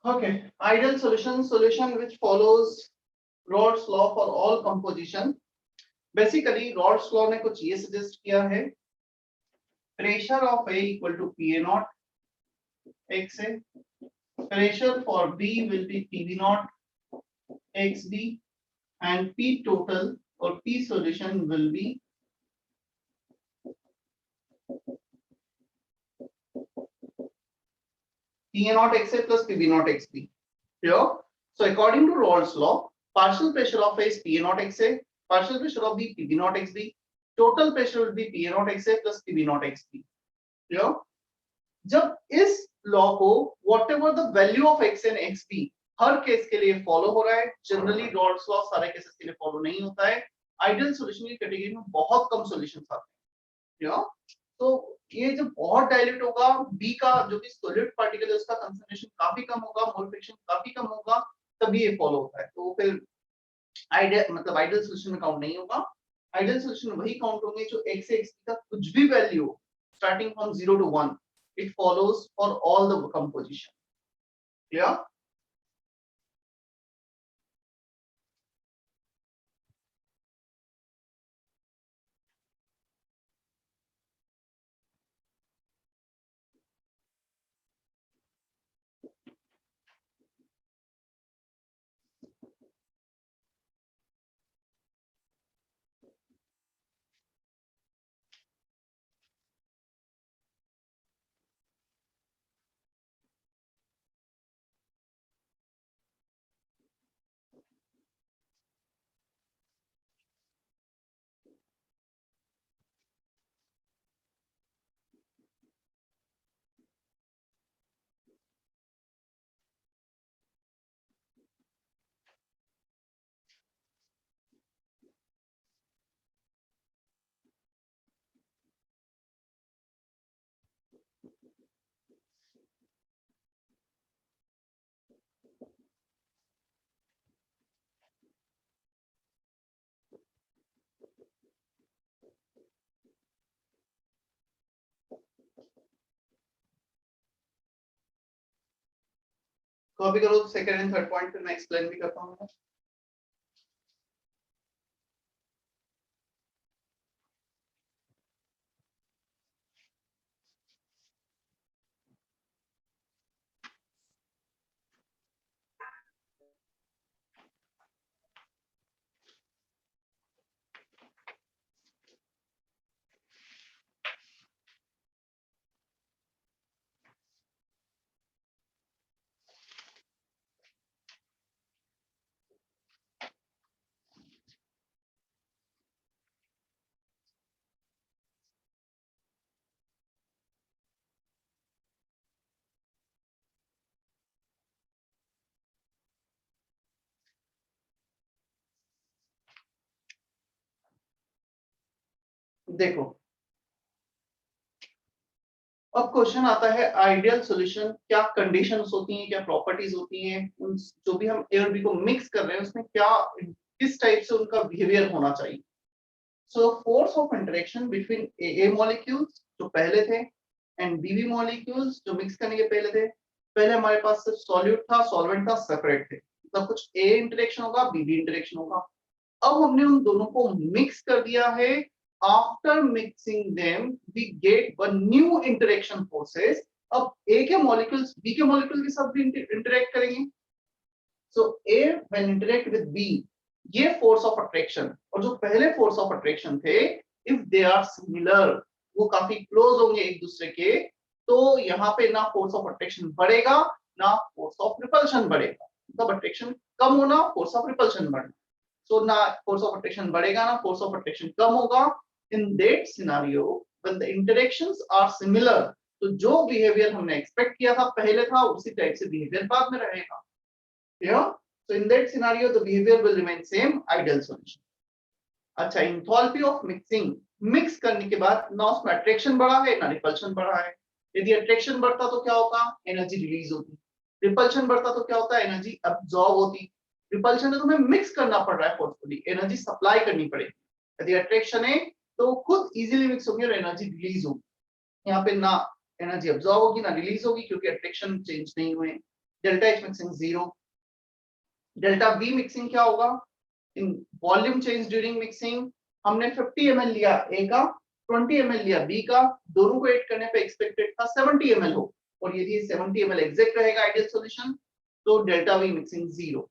Okay, ideal solution which follows Rod's law for all composition. Basically Rod's law ने कुछ ये suggest किया है, pressure of A equal to PA naught X A, pressure for B will be PV naught XB, and P total or P solution will be PA naught XA plus PV naught XB. Clear? So according to Rod's law, partial pressure of A is PA naught XA, partial pressure of B PV naught XB, total pressure will be PA naught XA plus PV naught XB. Clear? जब इस law को whatever the value of x and x B हर case के लिए follow हो रहा है, generally Raoult's law सारे केसेस के लिए फॉलो नहीं होता है, आइडियल सॉल्यूशन की कैटेगरी में बहुत कम सॉल्यूशंस आते हैं। तो ये जब बहुत डायल्यूट होगा, बी का जो भी सॉलिड पार्टिकल है उसका कंसंट्रेशन काफी कम होगा, मोल फ्रैक्शन काफी कम होगा, तभी ये फॉलो होता है। तो फिर आइडियल मतलब आइडियल सॉल्यूशन में काउंट नहीं होगा। आइडियल सॉल्यूशन वही काउंट होंगे जो एक्स से एक्स का कुछ भी value starting from 0 to 1 it follows for all the composition. Clear? Copy करो सेकंड एंड थर्ड पॉइंट, फिर मैं एक्सप्लेन भी करता हूँ। देखो अब क्वेश्चन आता है आइडियल सॉल्यूशन क्या कंडीशंस होती हैं, क्या प्रॉपर्टीज होती हैं, उन जो भी हम ए और बी को मिक्स कर रहे हैं उसमें क्या किस टाइप से उनका बिहेवियर होना चाहिए। So force of interaction between A molecules जो पहले थे एंड बी मॉलिक्यूल्स जो मिक्स करने के पहले थे, पहले हमारे पास सिर्फ सॉल्यूट था, सॉल्वेंट था, सेपरेट थे, मतलब कुछ ए इंटरेक्शन होगा, बी इंटरेक्शन होगा। अब हमने उन दोनों को मिक्स कर दिया है, after mixing them we get one new interaction forces. अब ए के मॉलिक्यूल्स बी के मॉलिक्यूल के साथ भी इंटरेक्ट करेंगे। सो ए व्हेन इंटरेक्ट विद बी, ये फोर्स ऑफ अट्रैक्शन और जो पहले फोर्स ऑफ अट्रैक्शन थे, इफ दे आर सिमिलर, वो काफी क्लोज होंगे एक दूसरे के, तो यहाँ पे ना फोर्स ऑफ अट्रैक्शन बढ़ेगा ना फोर्स ऑफ रिपल्शन बढ़ेगा, मतलब अट्रैक्शन कम होना, फोर्स ऑफ रिपल्शन बढ़ना। सो ना फोर्स ऑफ अट्रैक्शन बढ़ेगा ना फोर्स ऑफ अट्रैक्शन कम होगा। In that scenario when the interactions are similar, तो जो बिहेवियर हमने एक्सपेक्ट किया था पहले था उसी टाइप से बिहेवियर बाद में रहेगा। Clear? So in that scenario the behaviour will remain same, ideal solution. अच्छा, इंथैल्पी ऑफ मिक्सिंग, मिक्स करने के बाद ना उसमें अट्रैक्शन बढ़ा है ना रिपल्शन बढ़ा है। यदि अट्रैक्शन बढ़ता तो क्या होता, एनर्जी रिलीज होती, रिपल्शन बढ़ता तो क्या होता है, एनर्जी अब्सॉर्ब होती। रिपल्शन है तो हमें मिक्स करना पड़ रहा है फोर्सफुली, एनर्जी सप्लाई करनी पड़ेगी। यदि अट्रैक्शन है तो खुद इजीली मिक्स होगी और एनर्जी रिलीज होगी। यहाँ पे ना एनर्जी अब्सॉर्ब होगी ना रिलीज होगी क्योंकि अट्रैक्शन चेंज नहीं हुए। Delta H mixing 0। Delta we mixing क्या होगा? In volume change during mixing हमने 50 ml लिया ए का, 20 ml लिया बी का, दोनों को ऐड करने पे एक्सपेक्टेड था 70 ml हो, और यदि 70 ml एग्जैक्ट रहेगा आइडियल सॉल्यूशन तो delta we mixing 0।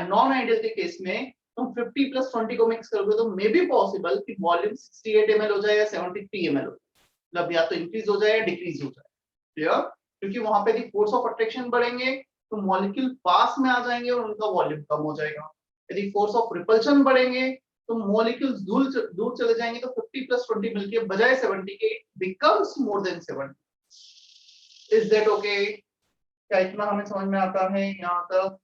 Non ideal के केस में तुम 50 प्लस 20 को मिक्स करोगे तो मे बी पॉसिबल कि वॉल्यूम 68 ml हो जाए या 73 ml हो, मतलब या तो इंक्रीज हो जाए या डिक्रीज हो जाए। क्लियर? क्योंकि वहां पे दी फोर्स ऑफ अट्रैक्शन बढ़ेंगे तो मॉलिक्यूल पास में आ जाएंगे और उनका वॉल्यूम कम हो जाएगा। यदि फोर्स ऑफ रिपल्शन बढ़ेंगे तो मॉलिक्यूल्स दूर दूर चले जाएंगे, तो 50 प्लस 20 मिलके बजाय 70 के becomes more than 70। Is that okay? क्या इतना हमें समझ में आता है यहाँ तक?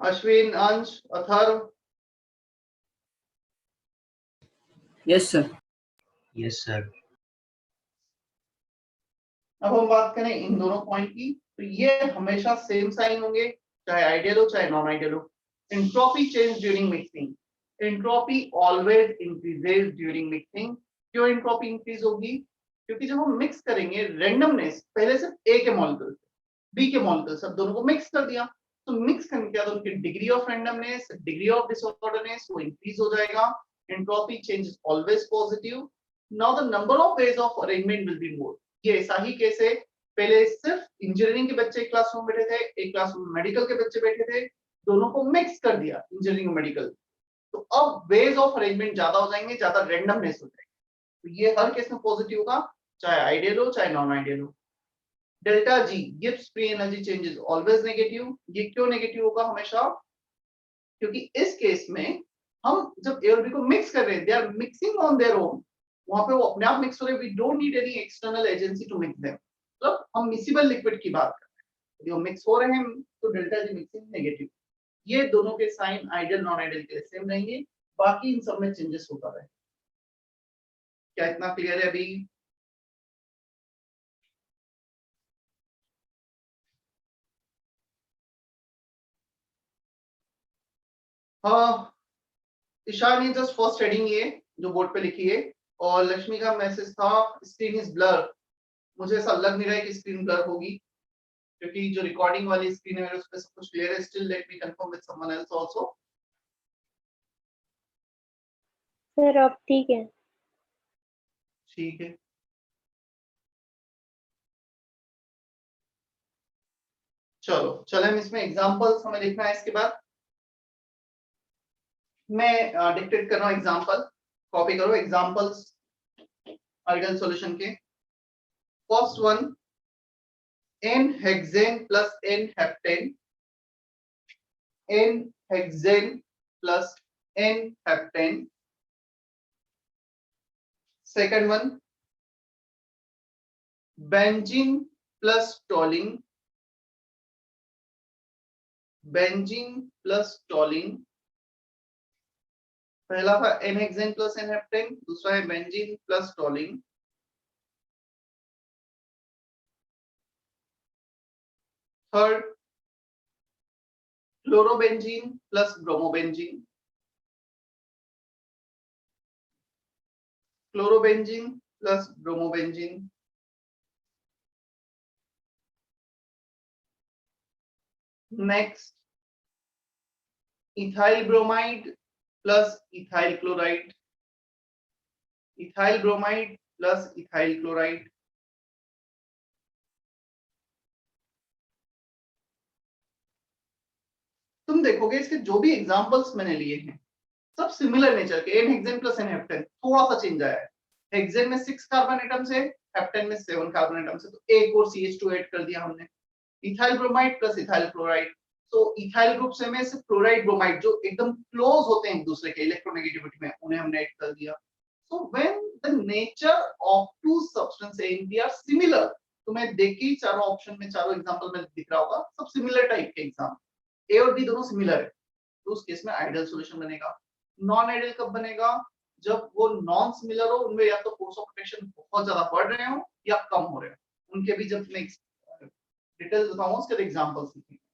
अश्विन, अंश, Atharva? Yes sir. Yes sir. अब हम बात करें इन दोनों पॉइंट की, तो ये हमेशा सेम साइन होंगे चाहे आइडियल हो चाहे नॉन आइडियल हो। Entropy change during mixing, entropy always increases during mixing. क्यों एंट्रोपी इंक्रीज होगी? क्योंकि जब हम मिक्स करेंगे रैंडमनेस, पहले सिर्फ ए के मॉलिक्यूल बी के मॉलिक्यूल सब दोनों को मिक्स कर दिया, तो मिक्स करने के बाद उनकी degree of randomness, degree of disorderness वो इंक्रीज हो जाएगा। Entropy change is always positive. Now the number of ways of arrangement will be more. ये ऐसा ही केस है, पहले सिर्फ इंजीनियरिंग के बच्चे एक क्लासरूम बैठे थे, एक क्लासरूम मेडिकल के बच्चे बैठे थे, दोनों को मिक्स कर दिया इंजीनियरिंग और मेडिकल, तो अब वेज ऑफ अरेंजमेंट ज्यादा हो जाएंगे, ज्यादा रैंडमनेस हो जाएगी। तो ये हर केस में पॉजिटिव होगा, चाहे आइडियल हो चाहे नॉन आइडियल हो। Delta G Gibbs free energy change is always negative. ये क्यों नेगेटिव होगा हमेशा? क्योंकि इस केस में हम जब ए और बी को मिक्स कर रहे हैं, they are mixing on their own, वहां पे वो अपने आप मिक्स हो रहे हैं, we don't need any external agency to mix them. मतलब हम मिक्सिबल लिक्विड की बात कर रहे हैं, यदि वो मिक्स हो रहे हैं तो डेल्टा जी मिक्सिंग नेगेटिव। ये दोनों के साइन आइडियल नॉन आइडियल के लिए सेम रहेंगे, बाकी इन सब में चेंजेस होता रहे। क्या इतना क्लियर है अभी? हाँ, ईशान ये जस्ट फर्स्ट हेडिंग ये जो बोर्ड पे लिखी है, और लक्ष्मी का मैसेज था स्क्रीन इज ब्लर। मुझे ऐसा लग नहीं रहा है कि स्क्रीन ब्लर होगी, क्योंकि जो रिकॉर्डिंग वाली स्क्रीन है मेरे उस पे सब कुछ क्लियर है। Still let me confirm with someone else also. Sir अब ठीक है। ठीक है, चलो चलें हम इसमें एग्जांपल्स हमें लिखना है। इसके बाद मैं डिक्टेट कर रहा हूँ एग्जांपल, कॉपी करो एग्जांपल्स आइडियल सॉल्यूशन के। First one, n hexane plus n heptane, n hexane plus n heptane. Second one, benzene plus toluene, benzene plus toluene. पहला था n hexane plus n heptane, दूसरा है benzene plus toluene. Third, chlorobenzene plus bromobenzene, chlorobenzene plus bromobenzene. Next, ethyl bromide plus ethyl chloride, ethyl bromide plus ethyl chloride. तुम देखोगे इसके जो भी examples मैंने लिए हैं सब सिमिलर नेचर के। n hexane plus n heptane, थोड़ा सा चेंज आया है। हेक्सेन में 6 कार्बन एटम्स है, हेप्टेन में 7 कार्बन एटम्स है, तो एक और CH2 ऐड कर दिया हमने। Ethyl bromide plus ethyl chloride, तो इथाइल ग्रुप से में सिर्फ क्लोराइड ब्रोमाइड जो एकदम क्लोज होते हैं एक दूसरे के इलेक्ट्रोनेगेटिविटी में, उन्हें हमने ऐड कर दिया। So when the nature of two substance and they are similar, तो मैं देखिए चारों ऑप्शन में, चारों एग्जांपल में दिख रहा होगा सब सिमिलर टाइप के एग्जाम, ए और बी दोनों सिमिलर है, तो उस केस में आइडियल सॉल्यूशन बनेगा। नॉन आइडियल कब बनेगा? जब वो नॉन सिमिलर हो, उनमें या तो फोर्स ऑफ अट्रैक्शन बहुत ज्यादा बढ़ रहे हो या कम हो रहे हो। उनके भी जब मैं डिटेल्स बताऊंगा उसके एग्जांपल्स लिखेंगे।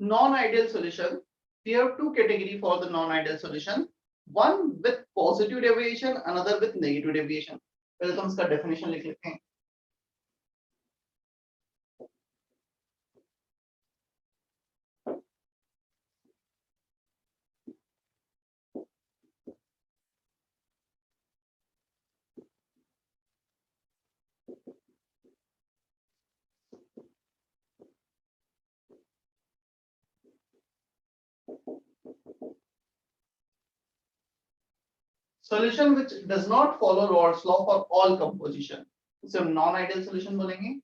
non-ideal solution, we have two category for the non-ideal solution, one with positive deviation, another with negative deviation. पहले तो हम इसका definition लिख लेते हैं. Solution which does not follow Raoult's law for all composition, उसे हम non-ideal solution बोलेंगे.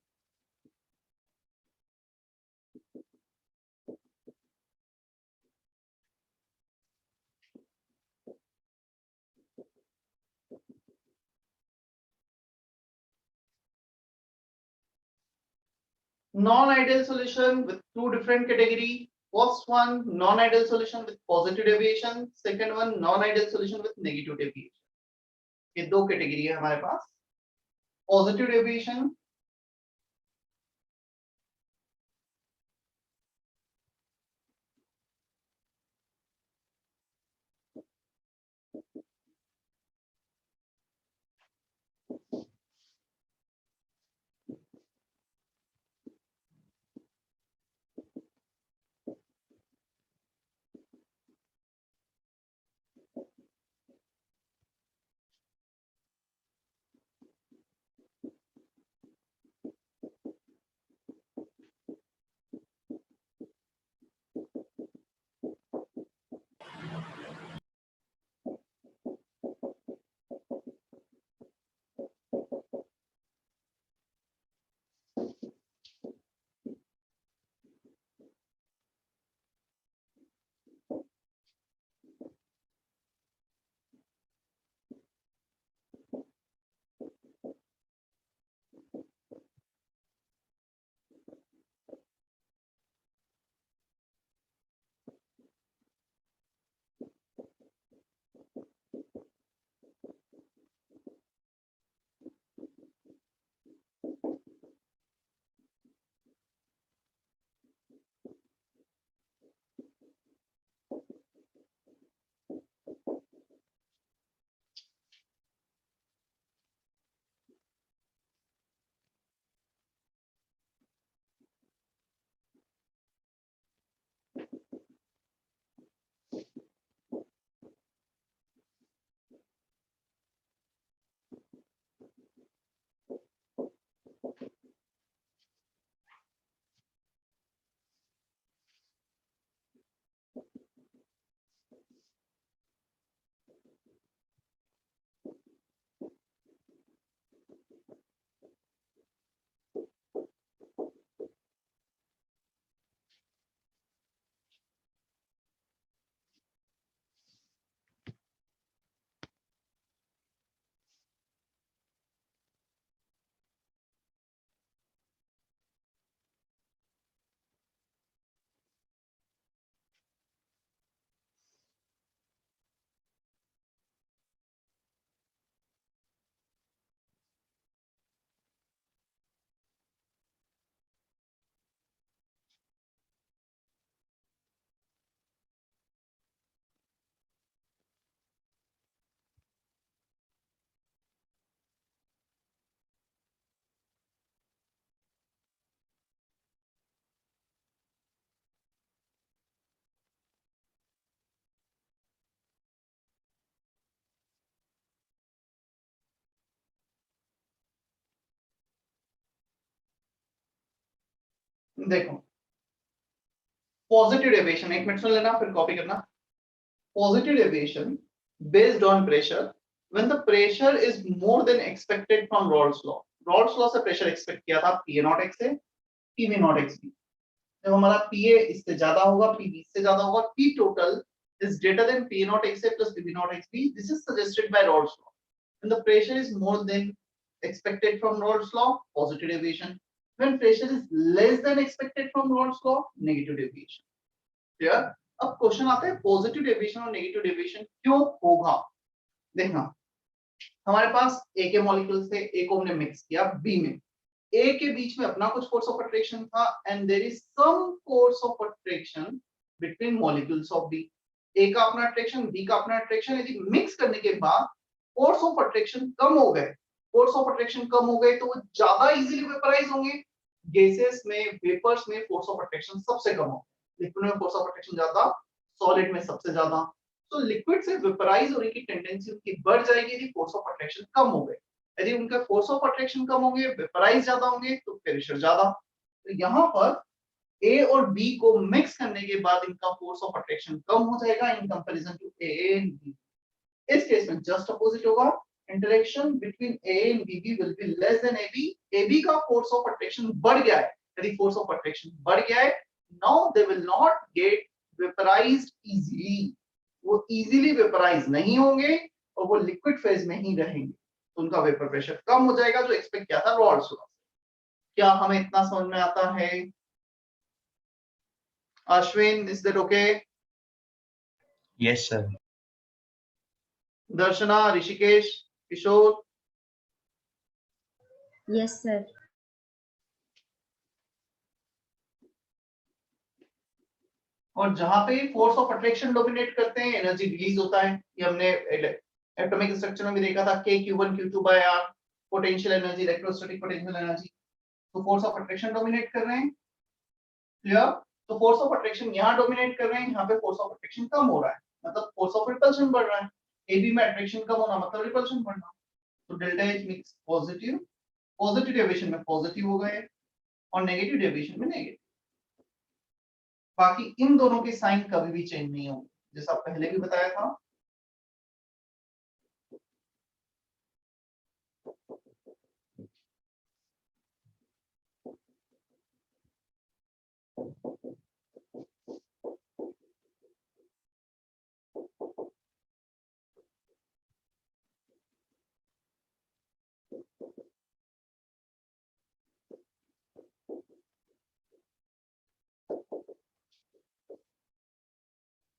Non-ideal solution with two different category. First one, non-ideal solution with positive deviation. Second one, non-ideal solution with negative deviation. ये दो category है हमारे पास. Positive deviation, देखो positive deviation, एक minute सुन लेना फिर कॉपी करना. Positive deviation based on pressure when the pressure is more than expected from Raoult's law. Raoult's law से pressure expect किया था PA नॉट x से PV नॉट xb. जब हमारा PA इससे ज्यादा होगा, PV इससे ज्यादा होगा, P total is greater than PA not x plus PV not xb. This is suggested by Raoult's law. When the pressure is more than expected from Raoult's law, positive deviation. When pressure is less than expected from Raoult's law, negative deviation. Clear? अब question आता है positive deviation और negative deviation क्यों होगा. देखना, हमारे पास ए के molecule से ए को हमने मिक्स किया बी में, ए के बीच में अपना कुछ फोर्स ऑफ अट्रैक्शन था and there is some force of attraction between molecules of B. A का अपना अट्रैक्शन, बी का अपना अट्रैक्शन, यदि मिक्स करने के बाद फोर्स ऑफ अट्रैक्शन कम हो गए, फोर्स ऑफ अट्रैक्शन कम हो गए तो वो ज्यादा इजीली वेपराइज होंगे। गैसेस में, वेपर्स में फोर्स ऑफ अट्रैक्शन सबसे कम हो, लिक्विड में फोर्स ऑफ अट्रैक्शन ज्यादा, सॉलिड में सबसे ज्यादा। तो लिक्विड से वेपराइज होने की टेंडेंसी उनकी बढ़ जाएगी यदि फोर्स ऑफ अट्रैक्शन कम हो गए। यदि उनका फोर्स ऑफ अट्रैक्शन कम होंगे, वेपराइज ज्यादा होंगे तो प्रेशर ज्यादा। तो यहाँ पर ए और बी को मिक्स करने के बाद इनका फोर्स ऑफ अट्रैक्शन कम हो जाएगा in comparison to A and B. इस केस में जस्ट अपोजिट होगा, interaction between A and B will be less than AB. AB का फोर्स ऑफ अट्रैक्शन बढ़ गया है, यदि फोर्स ऑफ अट्रैक्शन बढ़ गया है, now they will not get vaporised easily, वो इजीली वेपराइज नहीं होंगे और वो लिक्विड फेज में ही रहेंगे, तो उनका वेपर प्रेशर कम हो जाएगा, जो एक्सपेक्ट किया था रॉल्स लॉ। क्या हमें इतना समझ में आता है? Ashwin, is that okay? Yes, sir. Darshana, Rishikesh, Kishore? Yes, sir. और जहां पे फोर्स ऑफ अट्रैक्शन डोमिनेट करते हैं, एनर्जी रिलीज होता है। ये हमने एटॉमिक स्ट्रक्चर में भी देखा था, K(Q1 Q2 by R), potential energy, electrostatic potential energy. तो फोर्स ऑफ अट्रैक्शन डोमिनेट कर रहे हैं, क्लियर? तो फोर्स ऑफ अट्रैक्शन यहाँ डोमिनेट कर रहे हैं, यहाँ पे फोर्स ऑफ अट्रैक्शन कम हो रहा है, मतलब फोर्स ऑफ रिपल्शन बढ़ रहा है। AB में अट्रैक्शन कम होना मतलब रिपल्शन बढ़ना। तो delta H mix positive, positive deviation में पॉजिटिव हो गए और नेगेटिव डेविएशन में नेगेटिव। बाकी इन दोनों के साइन कभी भी चेंज नहीं होंगे, जैसा पहले भी बताया था।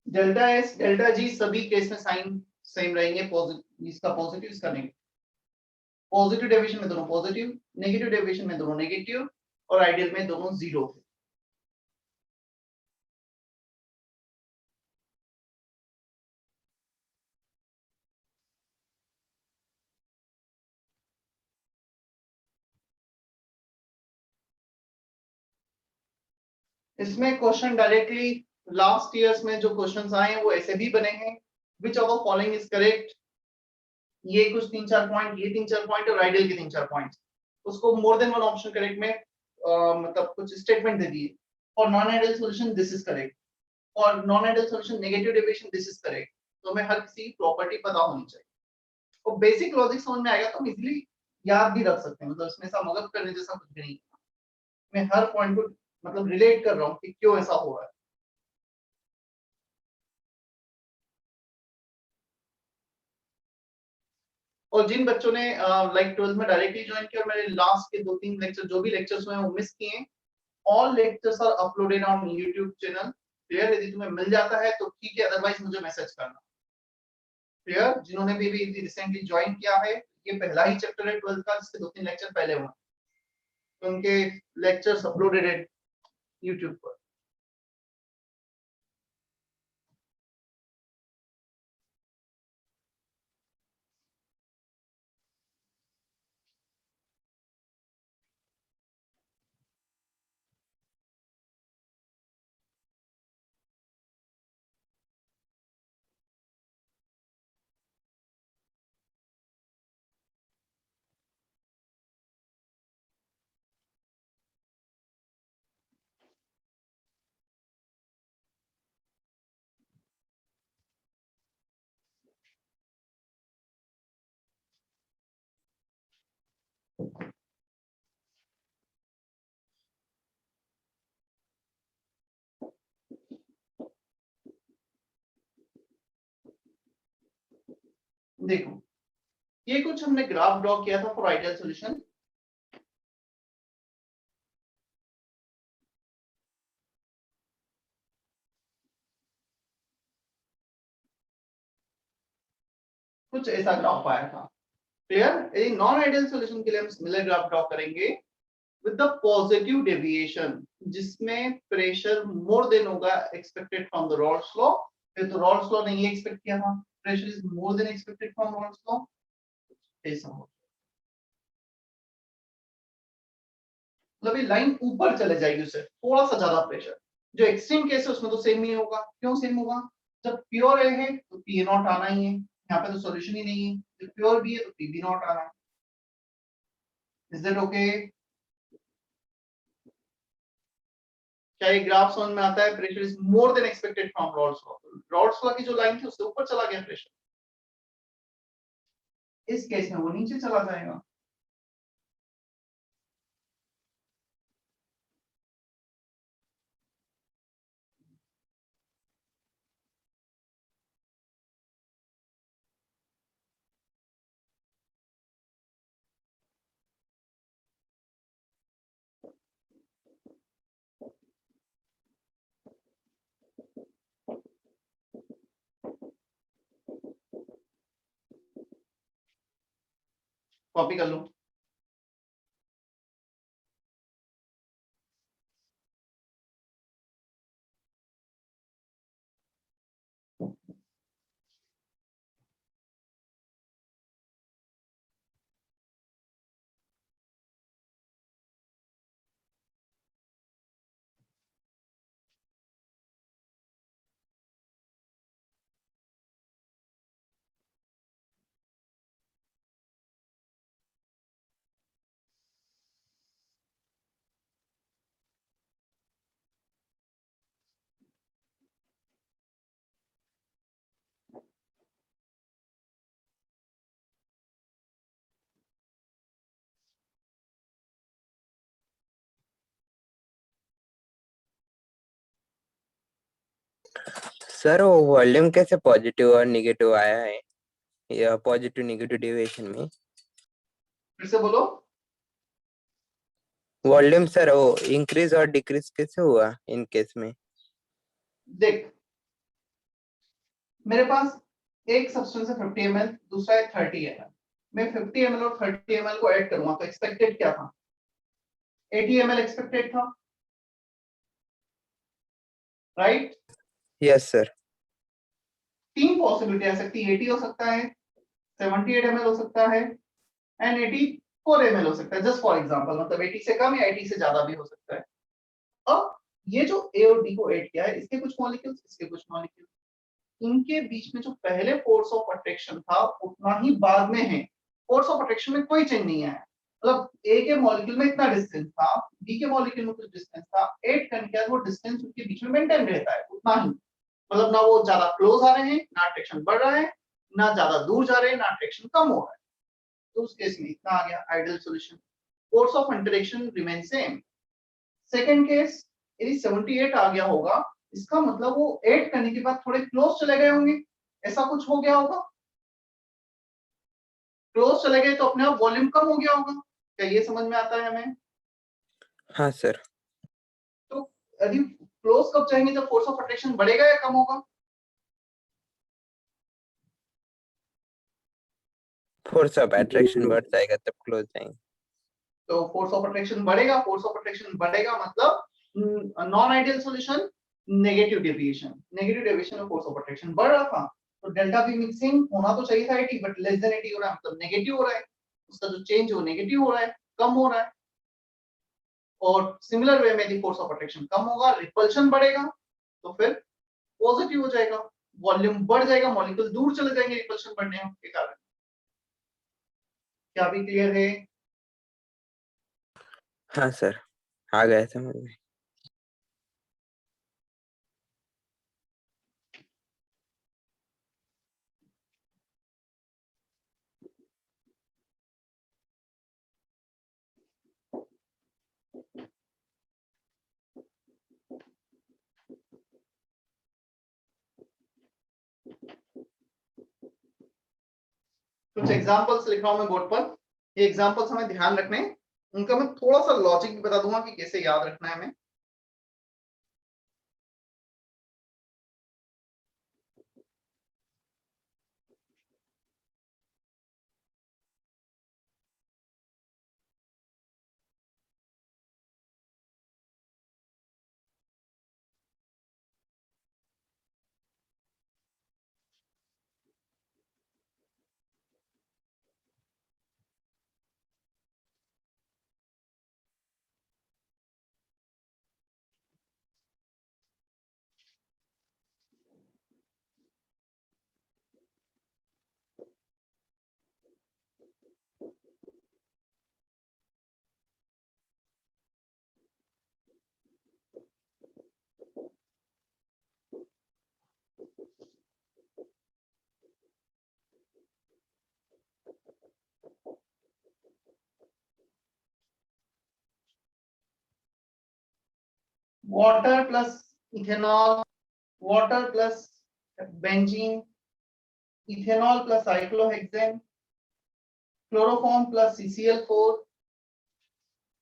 डेल्टा एस, डेल्टा जी सभी केस में साइन सेम रहेंगे, पॉजिटिव, इसका पॉजिटिव, इसका नेगेटिव। पॉजिटिव डेविएशन में दोनों पॉजिटिव, नेगेटिव डेविएशन में दोनों नेगेटिव और आइडियल में दोनों जीरो थे। इसमें क्वेश्चन डायरेक्टली लास्ट ईयर्स में जो क्वेश्चंस आए हैं वो ऐसे भी बने हैं, which of the following is correct. ये कुछ 3-4 पॉइंट, ये 3-4 पॉइंट और आइडियल के 3-4 पॉइंट, उसको more than one option correct में मतलब कुछ स्टेटमेंट दे दिए। For non ideal solution this is correct, for non ideal solution negative deviation this is correct. तो हमें हर किसी प्रॉपर्टी पता होनी चाहिए और बेसिक लॉजिक समझ में आएगा तो हम इजीली याद भी रख सकते हैं, मतलब इसमें ऐसा मगज करने जैसा कुछ भी नहीं। मैं हर पॉइंट को मतलब रिलेट कर रहा हूँ कि क्यों ऐसा हो रहा है। और जिन बच्चों ने लाइक 12th में डायरेक्टली ज्वाइन किया और मेरे लास्ट के 2-3 लेक्चर जो भी लेक्चर्स हुए हैं वो मिस किए हैं, all lectures are uploaded on YouTube channel. Clear? यदि तुम्हें मिल जाता है तो ठीक है, अदरवाइज मुझे मैसेज करना। क्लियर? जिन्होंने भी रिसेंटली ज्वाइन किया है, ये पहला ही चैप्टर है 12th का जिसके 2-3 लेक्चर पहले हुए, तो उनके लेक्चर्स अपलोडेड है YouTube पर। देखो, ये कुछ हमने ग्राफ ड्रॉ किया था फॉर आइडियल सॉल्यूशन। कुछ ऐसा ग्राफ आया था। क्लियर? यदि नॉन आइडियल सॉल्यूशन के लिए हम सिमिलर ग्राफ ड्रॉ करेंगे विद द पॉजिटिव डेविएशन, जिसमें प्रेशर मोर देन होगा expected from the Rawls law. फिर तो रॉल्स लॉ ने ये एक्सपेक्ट किया था, pressure is more than expected from Rawls law, ऐसा हो, मतलब ये लाइन ऊपर चले जाएगी, उससे थोड़ा सा ज्यादा प्रेशर। जो एक्सट्रीम केस है उसमें तो सेम नहीं होगा। क्यों सेम होगा? जब प्योर ए है तो पी नॉट आना ही है, यहाँ पे तो सॉल्यूशन ही नहीं है। जब प्योर बी है तो पी बी नॉट आना है। Is that okay? क्या ये ग्राफ समझ में आता है? Pressure is more than expected from Rawls law. Rawls law की जो लाइन थी उससे ऊपर चला गया प्रेशर, इस केस में वो नीचे चला जाएगा। कॉपी कर लो। सर वो वॉल्यूम कैसे पॉजिटिव और निगेटिव आया है, या पॉजिटिव निगेटिव डेविएशन में? फिर से बोलो। वॉल्यूम सर वो इंक्रीज और डिक्रीज कैसे हुआ इन केस में? देख, मेरे पास एक सब्सटेंस है 50 ml, दूसरा है 30 ml। मैं 50 ml और 30 ml को ऐड करूंगा तो एक्सपेक्टेड क्या था? 80 ml एक्सपेक्टेड था, राइट? Yes sir. तीन पॉसिबिलिटी आ सकती है, 80 हो सकता है, 78 ml हो सकता है एंड 84 ml हो सकता है, जस्ट फॉर एग्जांपल। मतलब 80 से कम या 80 से ज्यादा भी हो सकता है। अब ये जो ए और बी को ऐड किया है, इसके कुछ मॉलिक्यूल्स, इसके कुछ मॉलिक्यूल्स, इनके बीच में जो पहले फोर्स ऑफ अट्रैक्शन था उतना ही बाद में है। फोर्स ऑफ अट्रैक्शन में कोई चेंज नहीं आया। मतलब ए के मॉलिक्यूल में इतना डिस्टेंस था, बी के मॉलिक्यूल में कुछ डिस्टेंस था, ऐड करने के बाद वो डिस्टेंस उनके बीच में मेंटेन रहता है उतना ही। मतलब ना वो ज्यादा क्लोज आ रहे हैं, ना अट्रैक्शन बढ़ रहा है, ना ज्यादा दूर जा रहे हैं, ना अट्रैक्शन कम हो रहा है। तो उस केस में इतना आ गया ideal solution. Force of interaction remain same. Second case, यदि 78 आ गया होगा, इसका मतलब वो ऐड करने के बाद थोड़े क्लोज चले गए होंगे, ऐसा कुछ हो गया होगा। क्लोज चले गए तो अपने आप वॉल्यूम कम हो गया होगा। क्या ये समझ में आता है हमें? हाँ सर। तो यदि क्लोज कब जाएंगे? जब फोर्स ऑफ अट्रैक्शन बढ़ेगा या कम होगा? फोर्स ऑफ अट्रैक्शन बढ़ जाएगा तब क्लोज जाएंगे। तो फोर्स ऑफ अट्रैक्शन बढ़ेगा, फोर्स ऑफ अट्रैक्शन बढ़ेगा मतलब non ideal solution, negative deviation. Negative deviation में फोर्स ऑफ अट्रैक्शन बढ़ रहा था, तो डेल्टा बी मिक्सिंग होना तो चाहिए था 80, बट लेस देन 80 हो रहा है, मतलब नेगेटिव हो रहा है। उसका जो चेंज हो नेगेटिव हो रहा है, कम हो रहा है। और सिमिलर वे में यदि फोर्स ऑफ अट्रैक्शन कम होगा, रिपल्शन बढ़ेगा, तो फिर पॉजिटिव हो जाएगा, वॉल्यूम बढ़ जाएगा, मॉलिक्यूल दूर चले जाएंगे रिपल्शन बढ़ने के कारण। क्या अभी क्लियर है? हाँ सर, आ गया समझ में। कुछ एग्जांपल्स लिख रहा हूं मैं बोर्ड पर। ये एग्जांपल्स हमें ध्यान रखने हैं, उनका मैं थोड़ा सा लॉजिक भी बता दूंगा कि कैसे याद रखना है हमें। water plus ethanol, water plus benzene, ethanol plus cyclohexane, chloroform plus CCl4,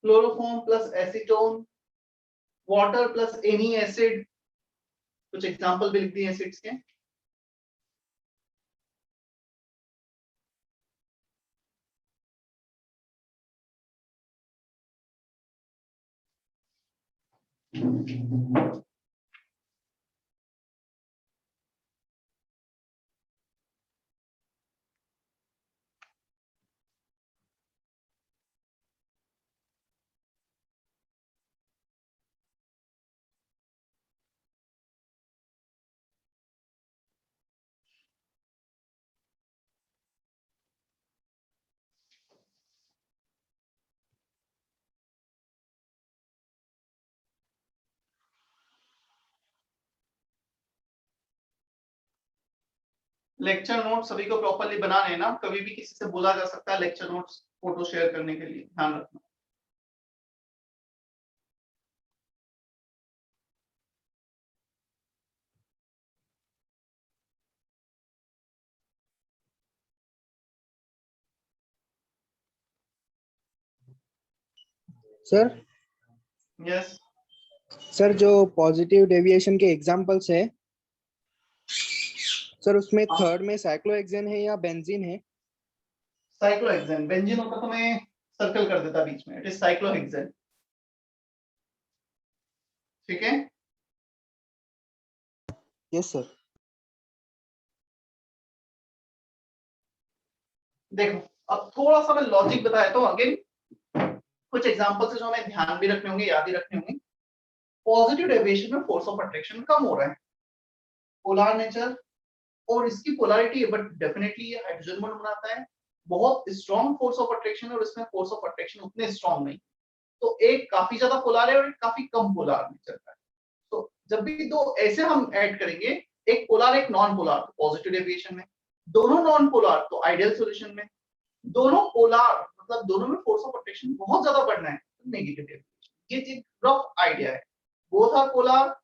chloroform plus acetone, water plus any acid. कुछ एग्जांपल भी लिख दिए एसिड्स के। लेक्चर नोट सभी को प्रॉपर्ली बनाने हैं ना, कभी भी किसी से बोला जा सकता है लेक्चर नोट्स फोटो शेयर करने के लिए, ध्यान रखना। सर यस सर जो पॉजिटिव डेविएशन के एग्जांपल्स है सर, उसमें थर्ड में साइक्लोहेक्सेन है या बेंजीन है? साइक्लोहेक्सेन, बेंजीन होता तो मैं सर्कल कर देता बीच में, इट इज साइक्लोहेक्सेन। ठीक है, यस सर। देखो अब थोड़ा सा मैं लॉजिक बताया तो अगेन कुछ एग्जांपल्स है जो हमें ध्यान भी रखने होंगे, याद ही रखने होंगे। पॉजिटिव डेविएशन में फोर्स ऑफ अट्रैक्शन कम हो रहा है, पोलर नेचर और इसकी पोलैरिटी है, बट डेफिनेटली ये हाइड्रोजन बॉन्ड बनाता है, बहुत स्ट्रॉन्ग फोर्स ऑफ अट्रैक्शन है, और इसमें फोर्स ऑफ अट्रैक्शन उतने स्ट्रॉन्ग नहीं, तो एक काफी ज्यादा पोलर है और एक काफी कम पोलर नेचर का है। तो जब भी दो ऐसे हम ऐड करेंगे, एक पोलर एक नॉन पोलर, पॉजिटिव डेविएशन में, दोनों नॉन पोलर तो आइडियल सॉल्यूशन में, दोनों पोलर मतलब दोनों में फोर्स ऑफ अट्रैक्शन बहुत ज्यादा बढ़ना है, तो नेगेटिव डेविएशन। ये एक रफ आइडिया है, both are polar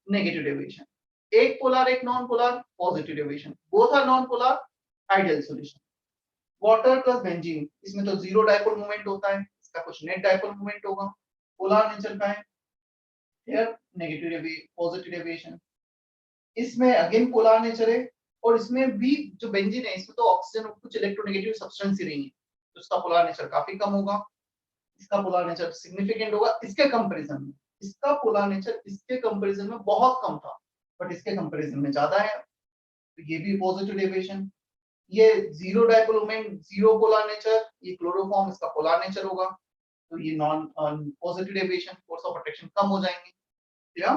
negative deviation, एक पोलर एक non polar positive deviation, both are non polar ideal solution. Water plus benzene, इसमें तो जीरो डाइपोल मोमेंट होता है, इसका कुछ नेट डाइपोल मोमेंट होगा, पोलर नेचर का है, हियर नेगेटिव पॉजिटिव डेविएशन। इसमें अगेन पोलर नेचर है, और इसमें भी जो बेंजीन है इसमें तो ऑक्सीजन और कुछ इलेक्ट्रोनेगेटिव सब्सटेंस ही नहीं है, तो इसका पोलर नेचर काफी कम होगा, इसका पोलर नेचर सिग्निफिकेंट होगा इसके कंपैरिजन में, इसका पोलर नेचर इसके कंपैरिजन में बहुत कम था, बट इसके कंपैरिजन में ज्यादा है, तो ये भी पॉजिटिव डेविएशन। ये zero dipole moment, zero polar nature, ये क्लोरोफॉर्म, इसका पोलर नेचर होगा, तो ये non positive deviation, force of attraction कम हो जाएंगे। या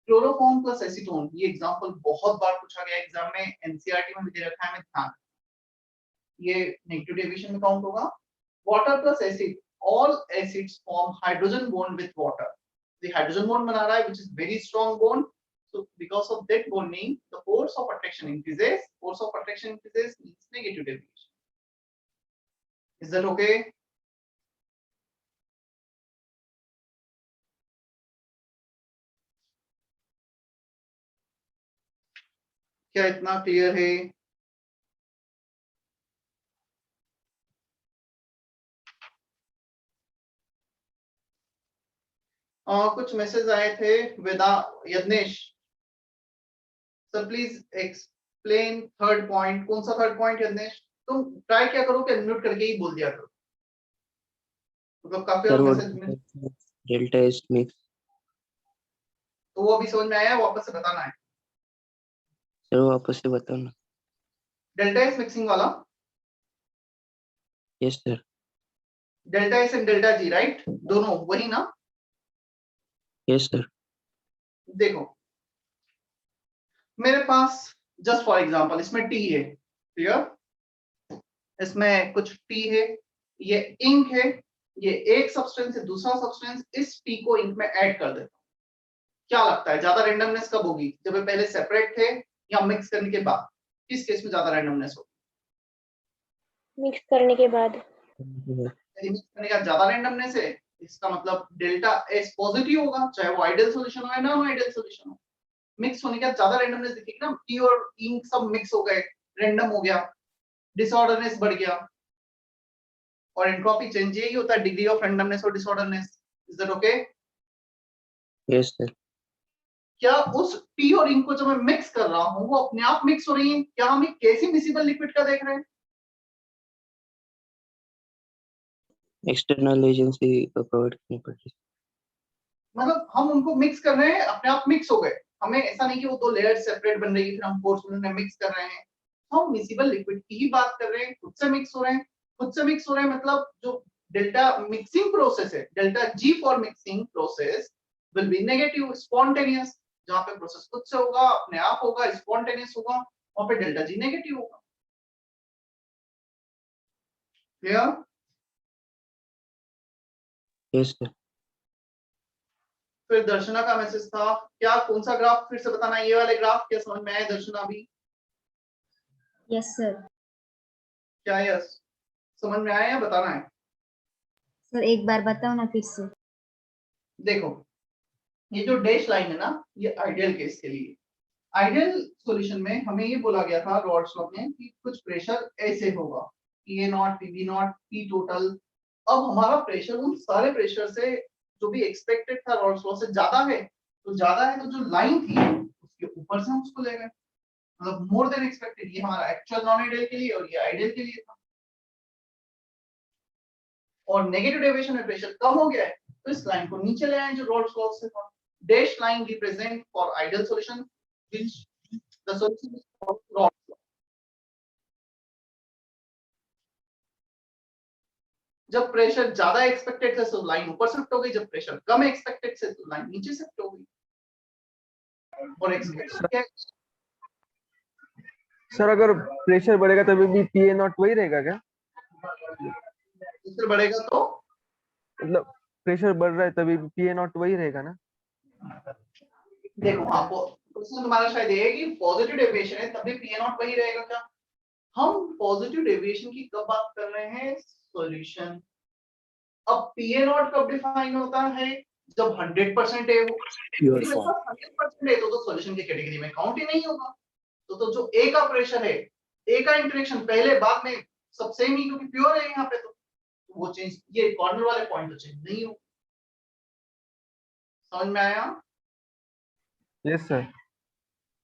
क्लोरोफॉर्म प्लस एसीटोन, ये एग्जांपल बहुत बार पूछा गया एग्जाम में, एनसीईआरटी में भी दे रखा है, मैं ध्यान, ये नेगेटिव डेविएशन में काउंट होगा। Water plus acid, all acids form hydrogen bond with water, ये हाइड्रोजन बॉन्ड बना रहा है which is very strong bond, so because of that bonding the force of attraction increases, force of attraction increases means negative deviation. Is that okay? क्या इतना clear है? कुछ message आए थे, Veda Yagnesh sir please explain third point. कौन सा third point Yagnesh? तुम try क्या करो कि अनम्यूट करके ही बोल दिया करो, मतलब काफी सर वो मैसेज में डेल्टा एस मिक्स, तो वो अभी समझ में आया, वापस से बताना है। सर वापस से बताओ ना। डेल्टा एस मिक्सिंग वाला, yes sir. Delta S and delta G, right, दोनों वही ना? Yes sir. देखो मेरे पास जस्ट फॉर एग्जांपल इसमें टी है, क्लियर, इसमें कुछ टी है, ये इंक है, ये एक सब्सटेंस है, दूसरा सब्सटेंस, इस टी को इंक में ऐड कर देता हूं, क्या लगता है ज्यादा रैंडमनेस कब होगी? जब ये पहले सेपरेट थे या मिक्स करने के बाद? किस केस में ज्यादा रैंडमनेस होगी? मिक्स करने के बाद। यदि मिक्स करने के बाद ज्यादा रैंडमनेस है, इसका मतलब डेल्टा एस पॉजिटिव होगा, चाहे वो आइडियल सॉल्यूशन हो या नॉन आइडियल सॉल्यूशन हो। मिक्स होने के बाद ज्यादा रैंडमनेस दिखेगी ना, टी और इंक सब मिक्स हो गए, रैंडम हो गया, डिसऑर्डरनेस बढ़ गया। और एंट्रोपी चेंज यही होता है, डिग्री ऑफ रैंडमनेस और disorderness. Is that okay? Yes sir. क्या उस टी और इंक को जब मैं मिक्स कर रहा हूं वो अपने आप मिक्स हो रही है? क्या हम एक कैसी मिसिबल लिक्विड का देख रहे हैं? एक्सटर्नल एजेंसी प्रोवाइड करनी पड़ती। मतलब हम उनको मिक्स कर रहे हैं, अपने आप मिक्स हो गए। हमें ऐसा नहीं कि वो 2 लेयर सेपरेट बन रही है फिर हम फोर्स में मिक्स कर रहे हैं। हम मिसिबल लिक्विड की ही बात कर रहे हैं, खुद से मिक्स हो रहे हैं। खुद से मिक्स हो रहे हैं मतलब जो डेल्टा मिक्सिंग प्रोसेस है, delta G for mixing process will be negative spontaneous. जहां पे प्रोसेस खुद से होगा, अपने आप होगा, स्पॉन्टेनियस होगा, वहां पे डेल्टा जी नेगेटिव होगा। क्लियर? Yes sir. फिर दर्शना का मैसेज था, क्या कौन सा ग्राफ फिर से बताना, ये वाले ग्राफ? क्या समझ में आया दर्शना? भी यस सर। क्या यस समझ में आया या बताना है? सर एक बार बताओ ना फिर से। देखो, ये जो डैश लाइन है ना, ये आइडियल केस के लिए। आइडियल सॉल्यूशन में हमें ये बोला गया था रॉल्स लॉ में कि कुछ प्रेशर ऐसे होगा, P A naught, P B naught, P total. अब हमारा प्रेशर उन सारे प्रेशर से जो भी एक्सपेक्टेड था रॉल्स लॉ से ज्यादा है, तो ज्यादा है, तो जो लाइन थी उसके ऊपर से हम उसको ले गए, मतलब मोर देन एक्सपेक्टेड। ये हमारा एक्चुअल नॉन आइडियल के लिए और ये आइडियल के लिए था। और नेगेटिव डेविएशन में प्रेशर कम हो गया है, तो इस लाइन को नीचे ले आए जो रॉल्स लॉ से था। Dash line represent for ideal solution which the solution is called Rolle's law. जब प्रेशर ज्यादा एक्सपेक्टेड था तो लाइन ऊपर शिफ्ट हो गई, जब प्रेशर कम एक्सपेक्टेड से तो लाइन नीचे शिफ्ट हो गई। और एक्सपेक्टेड क्या? सर अगर प्रेशर बढ़ेगा तभी भी पी ए नॉट वही रहेगा क्या? प्रेशर बढ़ेगा तो मतलब प्रेशर बढ़ रहा है तभी भी पी ए नॉट वही रहेगा ना? देखो, आपको क्वेश्चन तुम्हारा शायद ये है कि पॉजिटिव डेविएशन है तभी पी ए नॉट वही रहेगा क्या? हम पॉजिटिव डेविएशन की कब बात कर रहे हैं? सॉल्यूशन। अब पी ए नॉट कब डिफाइन होता है? जब 100% है वो। प्योर मेरे फॉर्म। पास 100% है तो सॉल्यूशन की कैटेगरी में काउंट ही नहीं होगा। तो जो ए का प्रेशर है, ए का इंटरेक्शन पहले बाद में सब सेम ही, क्योंकि प्योर है यहाँ पे, तो वो चेंज, ये कॉर्नर वाले पॉइंट तो चेंज नहीं हो। समझ में आया? Yes sir.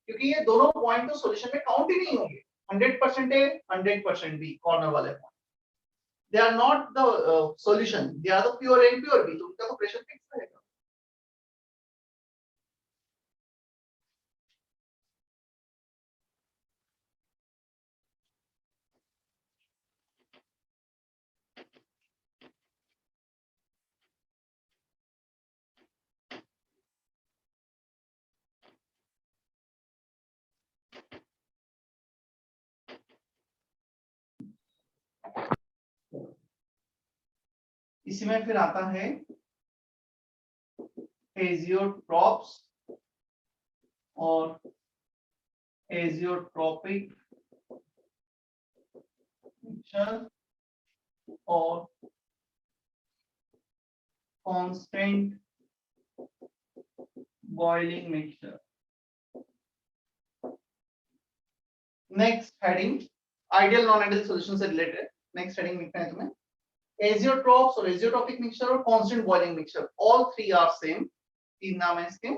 क्योंकि ये दोनों पॉइंट तो सॉल्यूशन में काउंट ही नहीं होंगे। 100% ए, 100% बी, कॉर्नर वाले point, they are not the solution, they are the pure A and pure B, तो उनका तो प्रेशर फिक्स रहेगा। इसी में फिर आता है एजियोट्रॉप्स और एजियोट्रॉपिक मिक्सचर और constant boiling mixture. Next heading ideal non ideal solution से रिलेटेड नेक्स्ट हेडिंग लिखना है तुम्हें, एजियोट्रॉप्स और एजियोट्रॉपिक मिक्सचर और constant boiling mixture, all three are same. तीन नाम है इसके।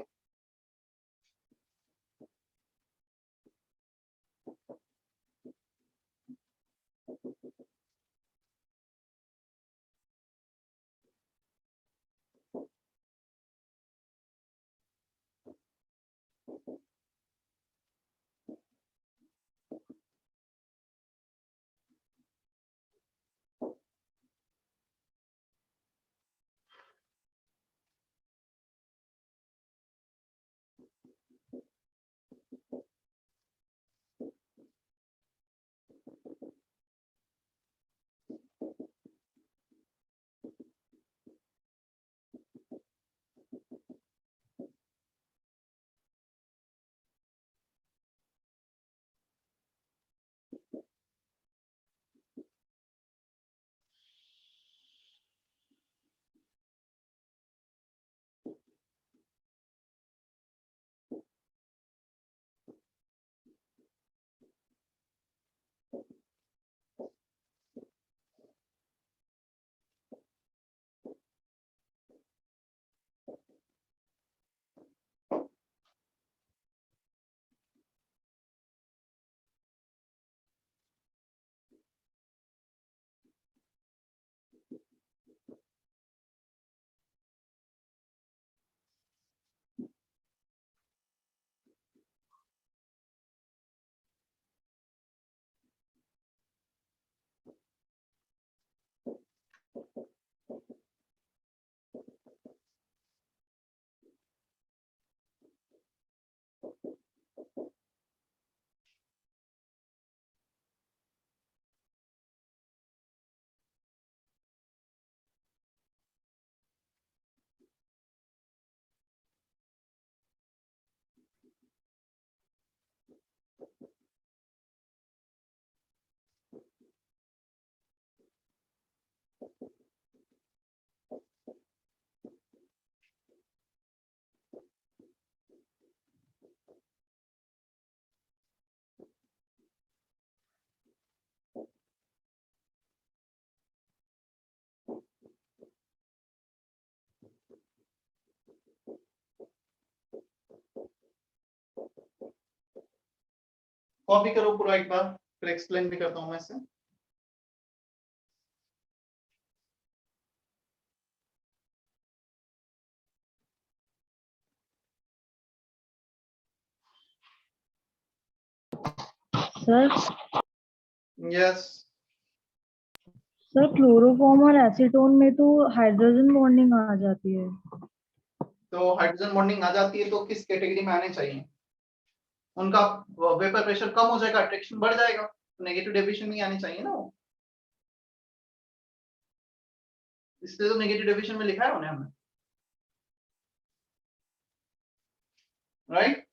कॉपी करो पूरा एक बार, फिर एक्सप्लेन भी करता हूं मैं इसे। सर यस सर क्लोरोफॉर्म और एसीटोन में तो हाइड्रोजन बॉन्डिंग आ जाती है। तो हाइड्रोजन बॉन्डिंग आ जाती है तो किस कैटेगरी में आने चाहिए? उनका वेपर प्रेशर कम हो जाएगा, अट्रैक्शन बढ़ जाएगा, तो नेगेटिव डेविएशन नहीं आनी चाहिए ना वो, इसलिए तो नेगेटिव डेविएशन में लिखा है उन्हें हमने, राइट?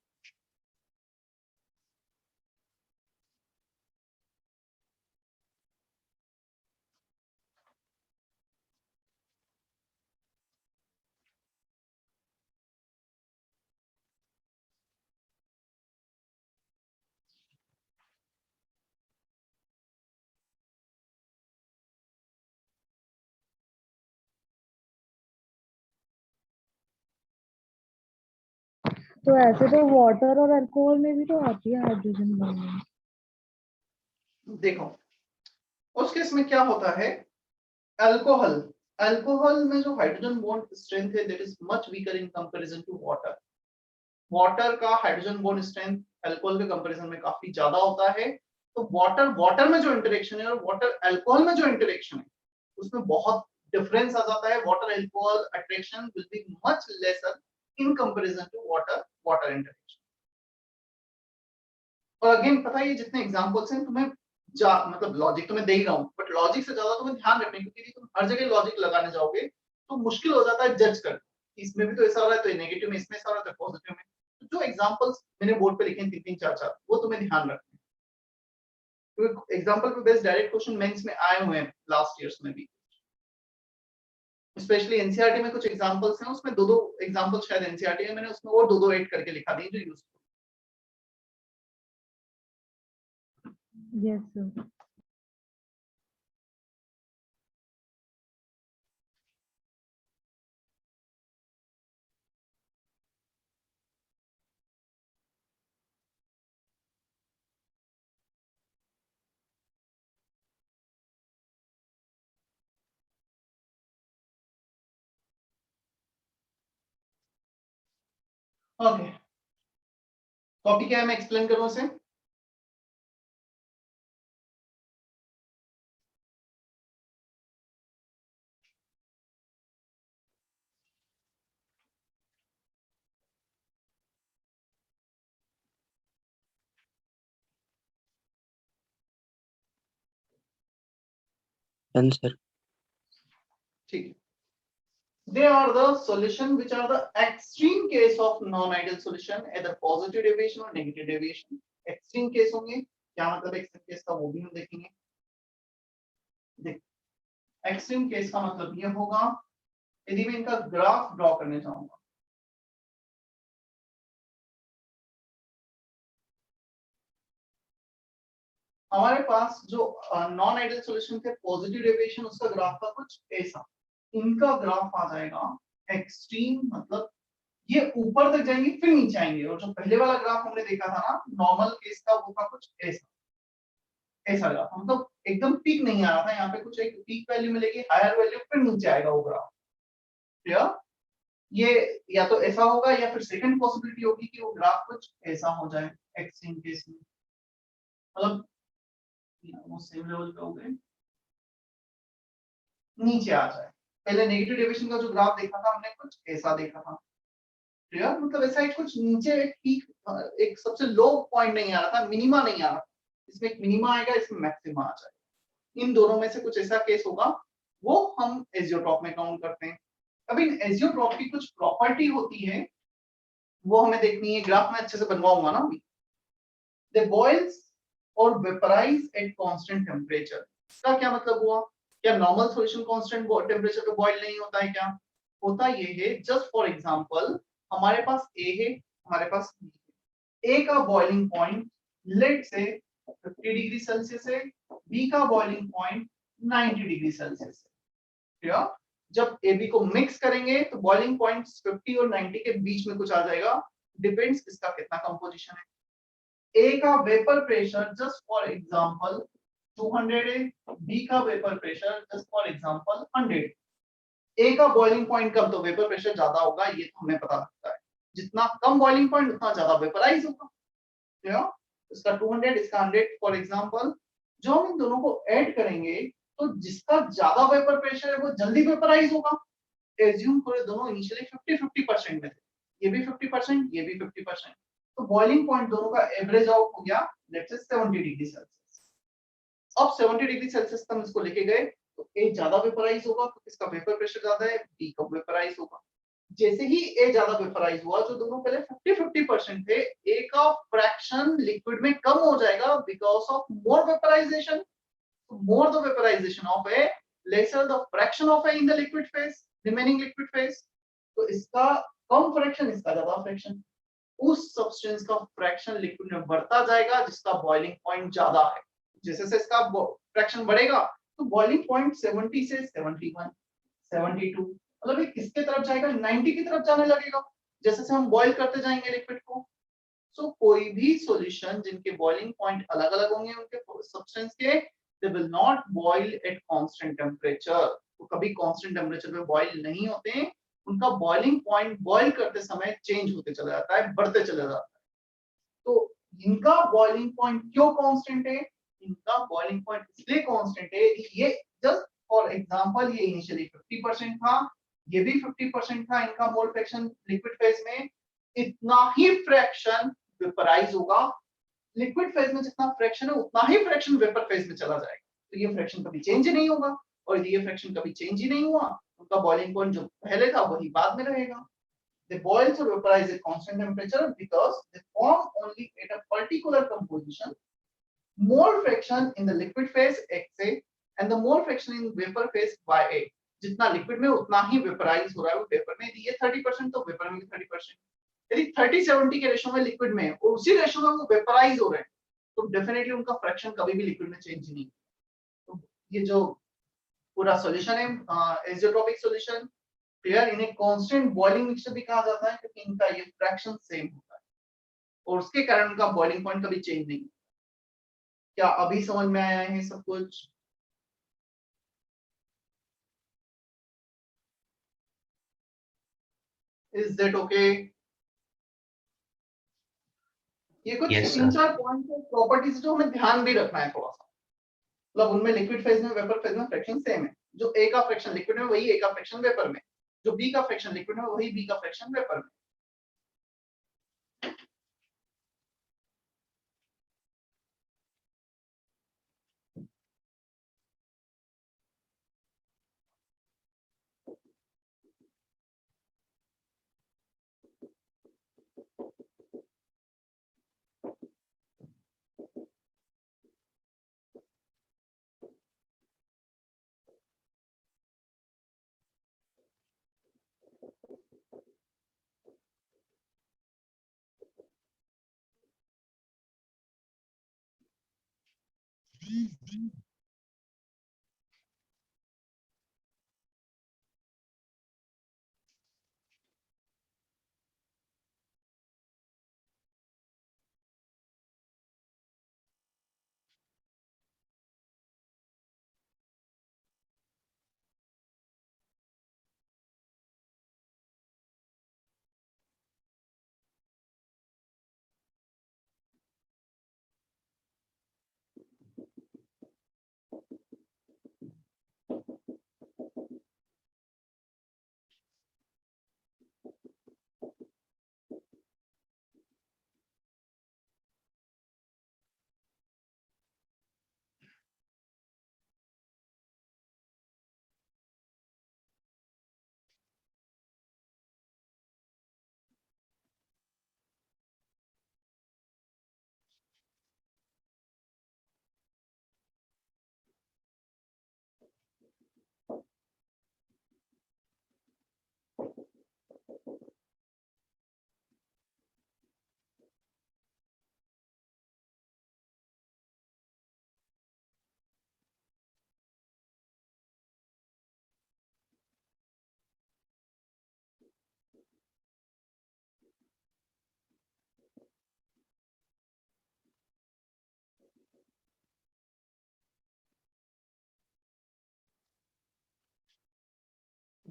तो ऐसे तो वाटर और अल्कोहल में भी तो आती है हाइड्रोजन बॉन्डिंग। देखो उस केस में क्या होता है, अल्कोहल अल्कोहल में जो हाइड्रोजन बॉन्ड स्ट्रेंथ है that is much weaker in comparison to water. Water का हाइड्रोजन बॉन्ड स्ट्रेंथ अल्कोहल के कंपैरिजन में काफी ज्यादा होता है। तो वाटर में जो इंटरेक्शन है और वाटर अल्कोहल में जो इंटरेक्शन है उसमें बहुत डिफरेंस आ जाता है। Water alcohol attraction will be much lesser in comparison to water interaction. और अगेन पता है ये जितने एग्जांपल्स हैं तुम्हें मतलब लॉजिक तो मैं दे ही रहा हूँ, बट लॉजिक से ज्यादा तुम्हें ध्यान रखने, क्योंकि यदि तुम हर जगह लॉजिक लगाने जाओगे तो मुश्किल हो जाता है जज कर, इसमें भी तो ऐसा हो रहा है तो नेगेटिव में, इसमें ऐसा हो रहा है तो पॉजिटिव में। तो जो एग्जांपल्स मैंने बोर्ड पे लिखे हैं 3-3 4-4 वो तुम्हें ध्यान रखने, क्योंकि एग्जांपल पे बेस्ड डायरेक्ट क्वेश्चन मेंस में आए हुए हैं लास्ट ईयर्स में भी, स्पेशली एनसीईआरटी में कुछ एग्जांपल्स हैं, उसमें 2-2 एग्जांपल शायद एनसीईआरटी में मैंने उसमें और 2-2 ऐड करके लिखा दिए जो use. Yes sir. Okay copy क्या है, मैं एक्सप्लेन करूं उसे। आंसर ठीक है, they are the solution which are the extreme case of non-ideal solution, either positive deviation or negative deviation। extreme case होंगे, क्या मतलब extreme case का वो भी हम देखेंगे। देख extreme case का मतलब ये होगा यदि मैं इनका ग्राफ ड्रॉ करने चाहूंगा, हमारे पास जो नॉन आइडियल सॉल्यूशन थे पॉजिटिव डेविएशन उसका ग्राफ का कुछ ऐसा, इनका ग्राफ आ जाएगा एक्सट्रीम, मतलब ये ऊपर तक जाएंगे फिर नीचे आएंगे, और जो पहले वाला ग्राफ हमने देखा था ना नॉर्मल केस का वो का कुछ ऐसा ग्राफ, मतलब एकदम पीक नहीं आ रहा था, यहाँ पे कुछ एक पीक वैल्यू मिलेगी, हायर वैल्यू फिर नीचे आएगा वो ग्राफ। क्लियर? ये या तो ऐसा होगा या फिर सेकंड पॉसिबिलिटी होगी कि वो ग्राफ कुछ ऐसा हो जाए एक्सट्रीम केस में, मतलब वो सेम लेवल पे हो गए नीचे आ जाए। पहले नेगेटिव डेविएशन का जो ग्राफ देखा था हमने कुछ ऐसा देखा था। क्लियर? मतलब ऐसा एक कुछ नीचे एक पीक, एक सबसे लो पॉइंट नहीं आ रहा था, मिनिमा नहीं आ रहा, इसमें एक मिनिमा आएगा, इसमें मैक्सिमा आ जाएगा। इन दोनों में से कुछ ऐसा केस होगा, वो हम एजियोट्रॉप में काउंट करते हैं। अब इन एजियोट्रॉप की कुछ प्रॉपर्टी होती है, वो हमें देखनी है, ग्राफ में अच्छे से बनवाऊंगा ना अभी। दे बॉइल्स और वेपराइज एट कांस्टेंट टेम्परेचर। इसका क्या मतलब हुआ? क्या नॉर्मल सॉल्यूशन कांस्टेंट टेम्परेचर पे बॉइल नहीं होता है? क्या होता ये है, जस्ट फॉर एग्जांपल हमारे पास ए है, हमारे पास बी है। ए का बॉइलिंग पॉइंट लेट से 50 डिग्री सेल्सियस है, बी का बॉइलिंग पॉइंट 90 डिग्री सेल्सियस है। ठीक, जब ए बी को मिक्स करेंगे तो बॉइलिंग पॉइंट 50 और 90 के बीच में कुछ आ जाएगा, डिपेंड्स इसका कितना कंपोजिशन है। A का vapour pressure just for example 200 है, B का vapour pressure just for example 100। A का बॉइलिंग पॉइंट कम, तो वेपर प्रेशर ज्यादा होगा, ये तो हमें पता लगता है। जितना कम बॉइलिंग पॉइंट उतना ज्यादा वेपराइज होगा, you know? इसका 200 इसका 100 फॉर एग्जांपल। जो हम इन दोनों को ऐड करेंगे तो जिसका ज्यादा वेपर प्रेशर है वो जल्दी वेपराइज होगा। एज्यूम करो दोनों इनिशियली 50-50% में थे, ये भी 50%, ये भी 50%, तो बॉइलिंग पॉइंट दोनों का एवरेज आउट हो गया लेट्स से 70 डिग्री सेल्सियस। अब 70 डिग्री सेल्सियस तक इसको लेके गए तो ए ज्यादा वेपराइज होगा क्योंकि इसका वेपर प्रेशर ज्यादा है, बी कम वेपराइज होगा। जैसे ही ए ज्यादा वेपराइज हुआ, जो दोनों पहले 50-50% थे, ए का फ्रैक्शन लिक्विड में कम हो जाएगा because of more vaporization. more the vaporization of A, lesser the fraction of A in the liquid phase, remaining liquid phase। तो इसका कम फ्रैक्शन, इसका ज्यादा फ्रैक्शन, उस सब्सटेंस का फ्रैक्शन लिक्विड में बढ़ता जाएगा जिसका बॉइलिंग पॉइंट ज्यादा है। जैसे से इसका फ्रैक्शन बढ़ेगा तो बॉइलिंग पॉइंट 70 से 71, 72, मतलब ये किसके तरफ जाएगा, 90 की तरफ जाने लगेगा जैसे से हम बॉईल करते जाएंगे लिक्विड को। सो कोई भी सॉल्यूशन जिनके बॉइलिंग पॉइंट अलग अलग होंगे उनके सब्सटेंस के, they will not boil at constant temperature, तो कभी constant temperature पे बॉईल नहीं होते हैं, उनका बॉइलिंग पॉइंट बॉईल करते समय चेंज होते चला जाता है, बढ़ते चला जाता है। तो इनका बॉइलिंग पॉइंट क्यों कांस्टेंट है, इनका बॉइलिंग पॉइंट इसलिए कांस्टेंट है, ये जस्ट फॉर एग्जांपल ये इनिशियली 50% था, ये भी 50% था इनका मोल फ्रैक्शन लिक्विड फेज में, इतना ही फ्रैक्शन वेपराइज होगा। लिक्विड फेज में जितना फ्रैक्शन है उतना ही फ्रैक्शन वेपर फेज में चला जाएगा, तो ये फ्रैक्शन कभी चेंज ही नहीं होगा, और ये फ्रैक्शन कभी चेंज ही नहीं हुआ, उनका बॉइलिंग पॉइंट जो पहले था वही बाद में रहेगा। They boil or vaporize at constant temperature because they form only at a particular composition more fraction in the liquid phase XA and the more fraction in vapor phase YA। जितना liquid में उतना ही vaporise हो रहा है वो vapour में, ये 30% तो वेपर में भी 30%। यदि 30-70 के रेशो में लिक्विड में और उसी रेशो में वो वेपराइज हो रहे हैं तो डेफिनेटली उनका फ्रैक्शन कभी भी लिक्विड में चेंज नहीं। तो ये जो पूरा सॉल्यूशन है एजियोट्रोपिक सॉल्यूशन, क्लियर, इन्हें कांस्टेंट बॉइलिंग मिक्सचर भी कहा जाता है क्योंकि इनका ये फ्रैक्शन सेम होता है और उसके कारण उनका बॉइलिंग पॉइंट कभी चेंज नहीं। क्या अभी समझ में आया है सब कुछ? Is that okay? ये कुछ Yes, तीन sir. चार पॉइंट प्रॉपर्टीज जो हमें ध्यान भी रखना है थोड़ा सा, मतलब उनमें लिक्विड फेज में वेपर फेज में फ्रैक्शन सेम है, जो ए का फ्रैक्शन लिक्विड में वही ए का फ्रैक्शन वेपर में, जो बी का फ्रैक्शन लिक्विड में वही बी का फ्रैक्शन वेपर में।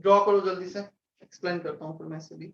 ड्रॉ करो जल्दी से, एक्सप्लेन करता हूँ फिर मैं इसे भी।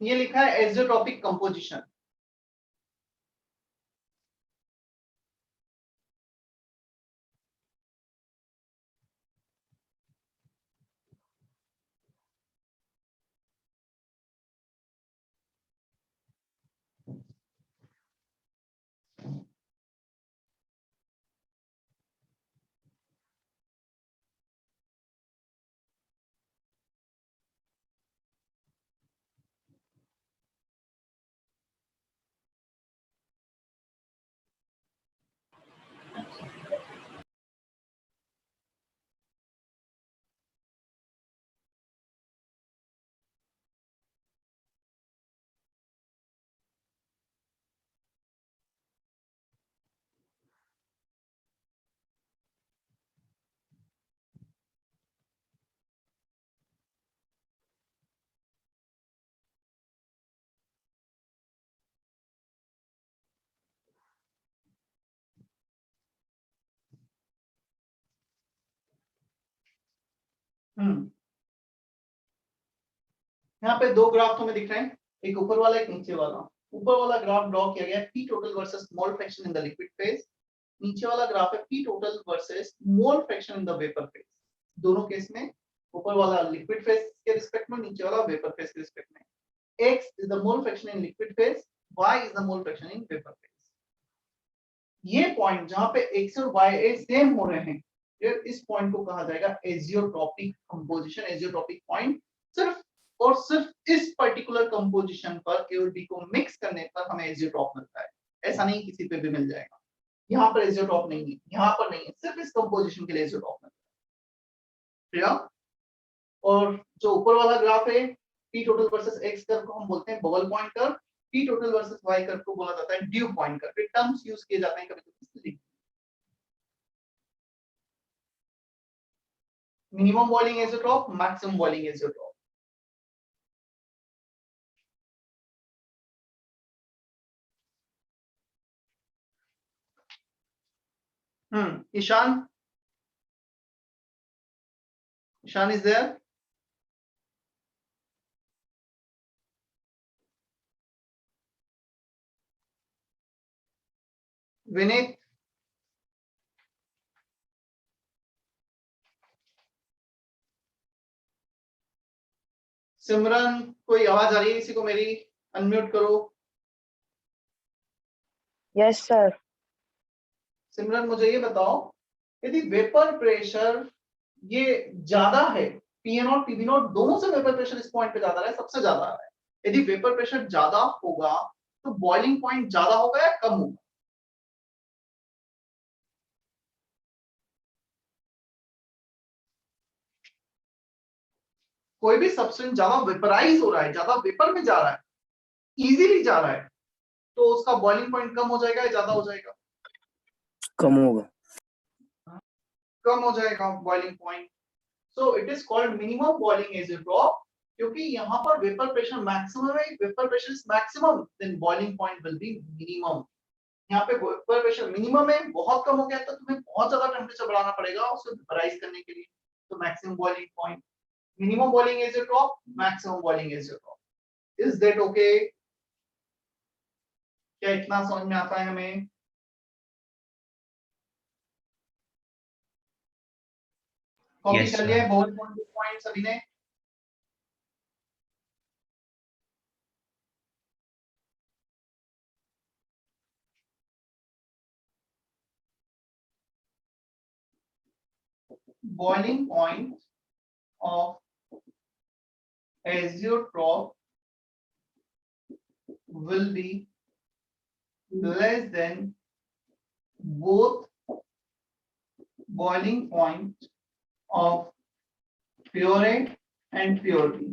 ये लिखा है एजियोट्रॉपिक कंपोजिशन। यहाँ पे दो ग्राफ हमें दिख रहे हैं, एक ऊपर वाला एक नीचे वाला। ऊपर वाला ग्राफ ड्रॉ किया गया है P total versus mole fraction in the liquid phase. नीचे वाला ग्राफ है P total versus mole fraction in the vapour phase. दोनों केस में ऊपर वाला लिक्विड फेज के रिस्पेक्ट में, नीचे वाला वेपर फेज के रिस्पेक्ट में। x is the mole fraction in liquid phase, y is the mole fraction in vapor phase। ये पॉइंट जहां पे x और y सेम हो रहे हैं, इस पॉइंट को कहा जाएगा एजियोट्रॉपिक कंपोजिशन। एजियोट्रॉपिक पॉइंट सिर्फ और सिर्फ इस पर्टिकुलर कंपोजिशन पर A और B को मिक्स करने पर हमें एजियोट्रॉप मिलता है। ऐसा नहीं किसी पे भी मिल जाएगा। यहाँ पर एजियोट्रॉप नहीं है, यहाँ पर नहीं है, सिर्फ इस कंपोजिशन के लिए एजियोट्रॉप मिलता है। और जो ऊपर वाला ग्राफ है P total versus X curve को हम बोलते हैं bubble point curve. P total versus Y curve को बोला जाता है ड्यू पॉइंट कर्व। ये टर्म्स यूज किए जाते हैं कभी-कभी। Minimum boiling azeotrope, maximum boiling azeotrope. Ishan is there? Vineet, Simran, कोई आवाज आ रही है किसी को मेरी? अनम्यूट करो। Yes sir. सिमरन मुझे ये बताओ यदि वेपर प्रेशर ये ज्यादा है, पीए नॉट पीबी नॉट दोनों से वेपर प्रेशर इस पॉइंट पे ज्यादा है, सबसे ज्यादा है। यदि वेपर प्रेशर ज्यादा होगा तो बॉइलिंग पॉइंट ज्यादा होगा या कम होगा? कोई भी सब्सटेंस ज्यादा वेपराइज हो रहा है, ज्यादा वेपर में जा रहा है, इजीली जा रहा है, तो उसका बॉइलिंग पॉइंट कम हो जाएगा या ज्यादा हो जाएगा? कम होगा। कम हो जाएगा boiling point. So it is called minimum boiling azeotrope, क्योंकि यहाँ पर वेपर प्रेशर मैक्सिमम है, vapour pressure is maximum, then boiling point will be minimum. यहाँ पे वेपर प्रेशर मिनिमम है, बहुत कम हो गया तो तुम्हें बहुत ज्यादा टेम्परेचर बढ़ाना पड़ेगा उसको वेपराइज करने के लिए, तो maximum boiling point, minimum boiling azeotrope, maximum boiling azeotrope. Is that okay? क्या इतना समझ में आता है हमें? कॉपी Yes, कर sir. लिया है बहुत पॉइंट सभी ने? Boiling point of azeotrope will be less than both boiling point of pure A and pure B।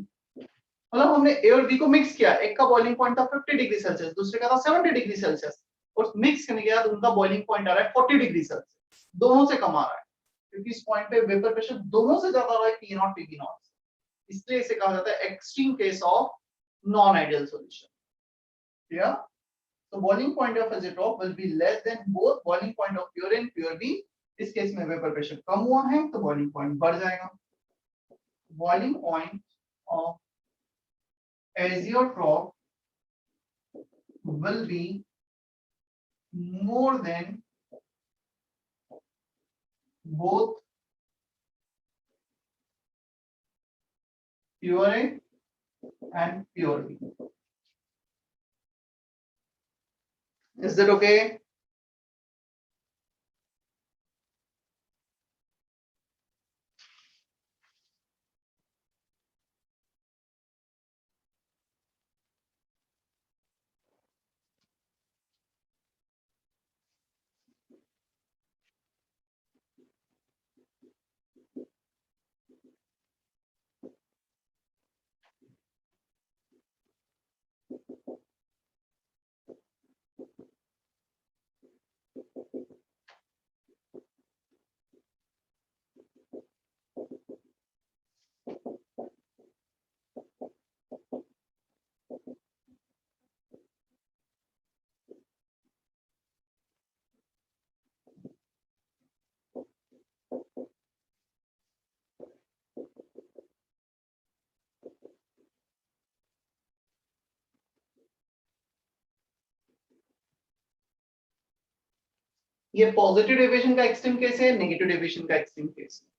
मतलब हमने A और B को मिक्स किया, एक का बॉइलिंग पॉइंट था 50 डिग्री सेल्सियस, दूसरे का था 70 डिग्री सेल्सियस, और मिक्स करने के बाद उनका बॉइलिंग पॉइंट आ रहा है 40 डिग्री सेल्सियस, दोनों से कम आ रहा है, क्योंकि इस पॉइंट पे वेपर प्रेशर दोनों से ज्यादा आ रहा है, पी नॉट पीबी नॉट, इसलिए इसे कहा जाता है extreme case of non ideal solution. Clear? So boiling point of azeotrope will be less than both boiling point of pure A and pure B। इस केस में वेपर प्रेशर कम हुआ है तो बॉइलिंग पॉइंट बढ़ जाएगा। Boiling point of azeotrope will be more than both pure A and pure B। Is that okay? ये positive deviation का extreme case है, नेगेटिव डेविएशन का एक्सट्रीम केस है।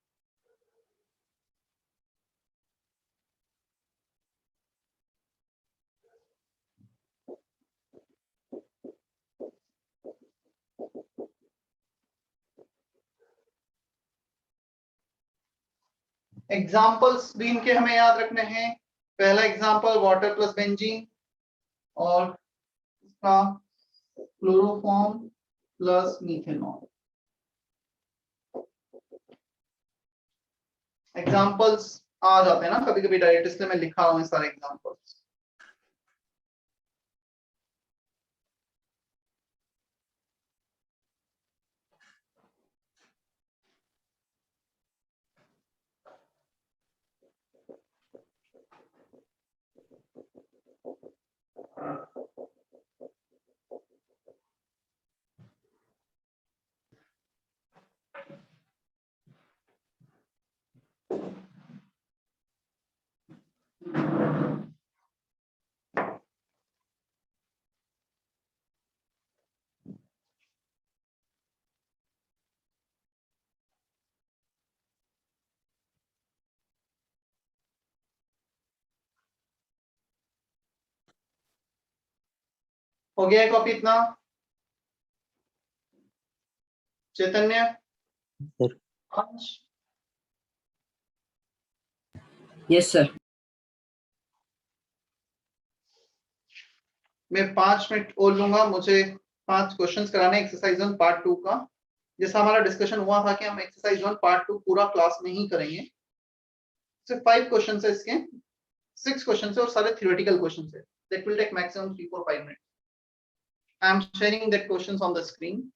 एग्जाम्पल्स भी इनके हमें याद रखने हैं। पहला एग्जाम्पल वाटर प्लस बेंजीन और इसका क्लोरोफॉर्म प्लस मीथेनॉल। एग्जाम्पल्स आ जाते हैं ना कभी कभी डायरेक्ट, इसलिए मैं लिखा हूं सारे एग्जाम्पल्स। हो गया है कॉपी इतना? चैतन्य सर। 5 yes sir. मैं 5 मिनट और लूंगा, मुझे 5 क्वेश्चंस कराने एक्सरसाइज 1 पार्ट 2 का। जैसा हमारा डिस्कशन हुआ था कि हम एक्सरसाइज 1 पार्ट 2 पूरा क्लास में ही करेंगे। सिर्फ 5 क्वेश्चन है इसके, 6 क्वेश्चन है और सारे थ्योरेटिकल क्वेश्चन है। That will take maximum 3 4 5 minute. I am sharing that questions on the screen.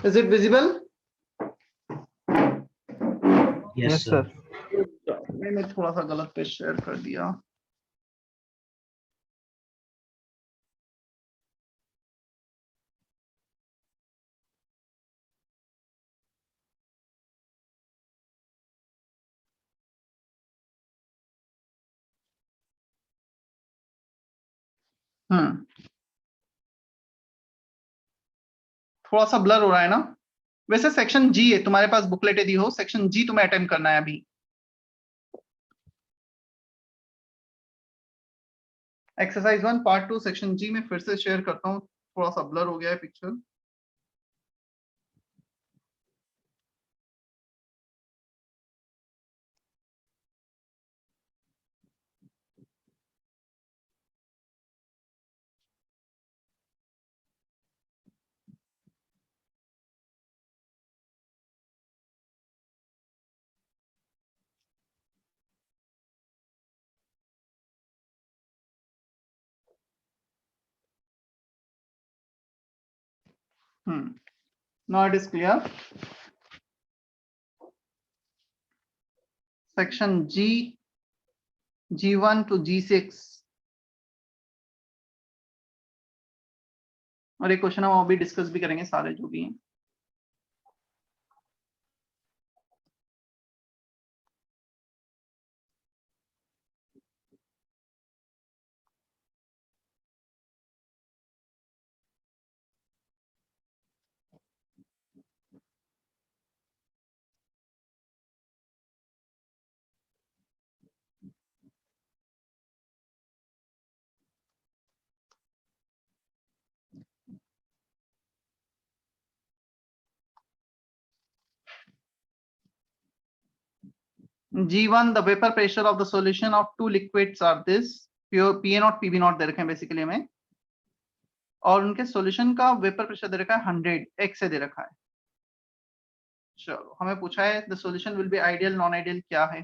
Is it visible? Yes, Yes, sir. sir. मैंने थोड़ा सा गलत पे शेयर कर दिया। थोड़ा सा ब्लर हो रहा है ना। वैसे सेक्शन जी है, तुम्हारे पास बुकलेट यदि हो, सेक्शन जी तुम्हें अटेम्प्ट करना है अभी। एक्सरसाइज 1 पार्ट 2 सेक्शन जी में फिर से शेयर करता हूँ, थोड़ा सा ब्लर हो गया है picture. Now it is clear. Section G, G1 to G6 और एक क्वेश्चन हम अभी डिस्कस भी करेंगे सारे जो भी हैं। G1, the vapor pressure of the solution of two liquids are this, pure PA naught PB naught दे रखे हैं बेसिकली हमें, और उनके सॉल्यूशन का वेपर प्रेशर दे रखा है 100 x से दे रखा है। चलो हमें पूछा है the solution will be ideal non ideal क्या है।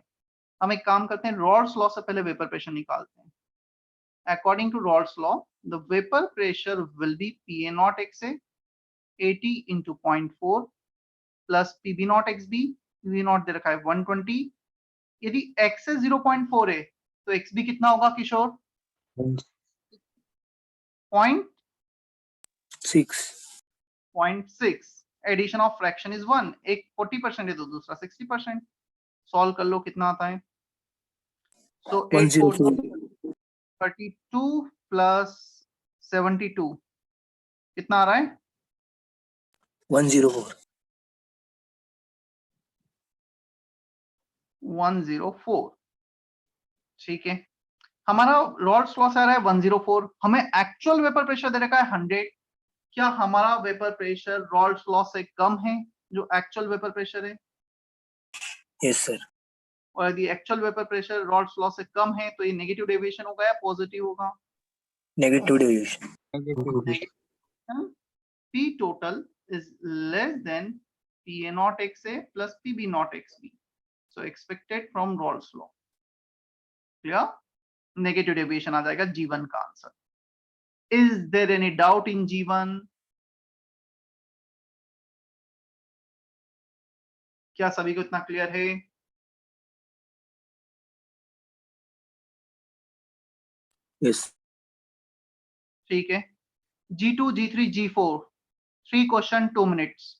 हम एक काम करते हैं, रॉल्स लॉ से पहले वेपर प्रेशर निकालते हैं। According to Raoult's law the vapour pressure will be PA naught XA 80 into 0.4 plus PB naught XB, PB naught दे रखा है 120। यदि x 0.4 है तो xb कितना होगा किशोर? 0.6। एडिशन ऑफ फ्रैक्शन इज 1, एक 40% है तो दूसरा 60%। सॉल्व कर लो कितना आता है। सो 32 प्लस 72 कितना आ रहा है? 104। 104। ठीक है, हमारा रॉल्स लॉ से आ रहा है 104, हमें एक्चुअल वेपर प्रेशर दे रखा है 100। क्या हमारा वेपर प्रेशर रॉल्स लॉ से कम है जो एक्चुअल वेपर प्रेशर है? Yes sir. और यदि actual vapour pressure Rawls law से कम है तो ये नेगेटिव डेविएशन होगा या पॉजिटिव होगा? Negative deviation. P total is less than PA naught XA plus PB naught XB. So expected from Rolle's law. Clear? Negative deviation आ जाएगा G1 का answer. Is there any doubt in G1? क्या सभी को इतना clear है? Yes. ठीक है, G2, G3, G4, 3 question 2 minutes.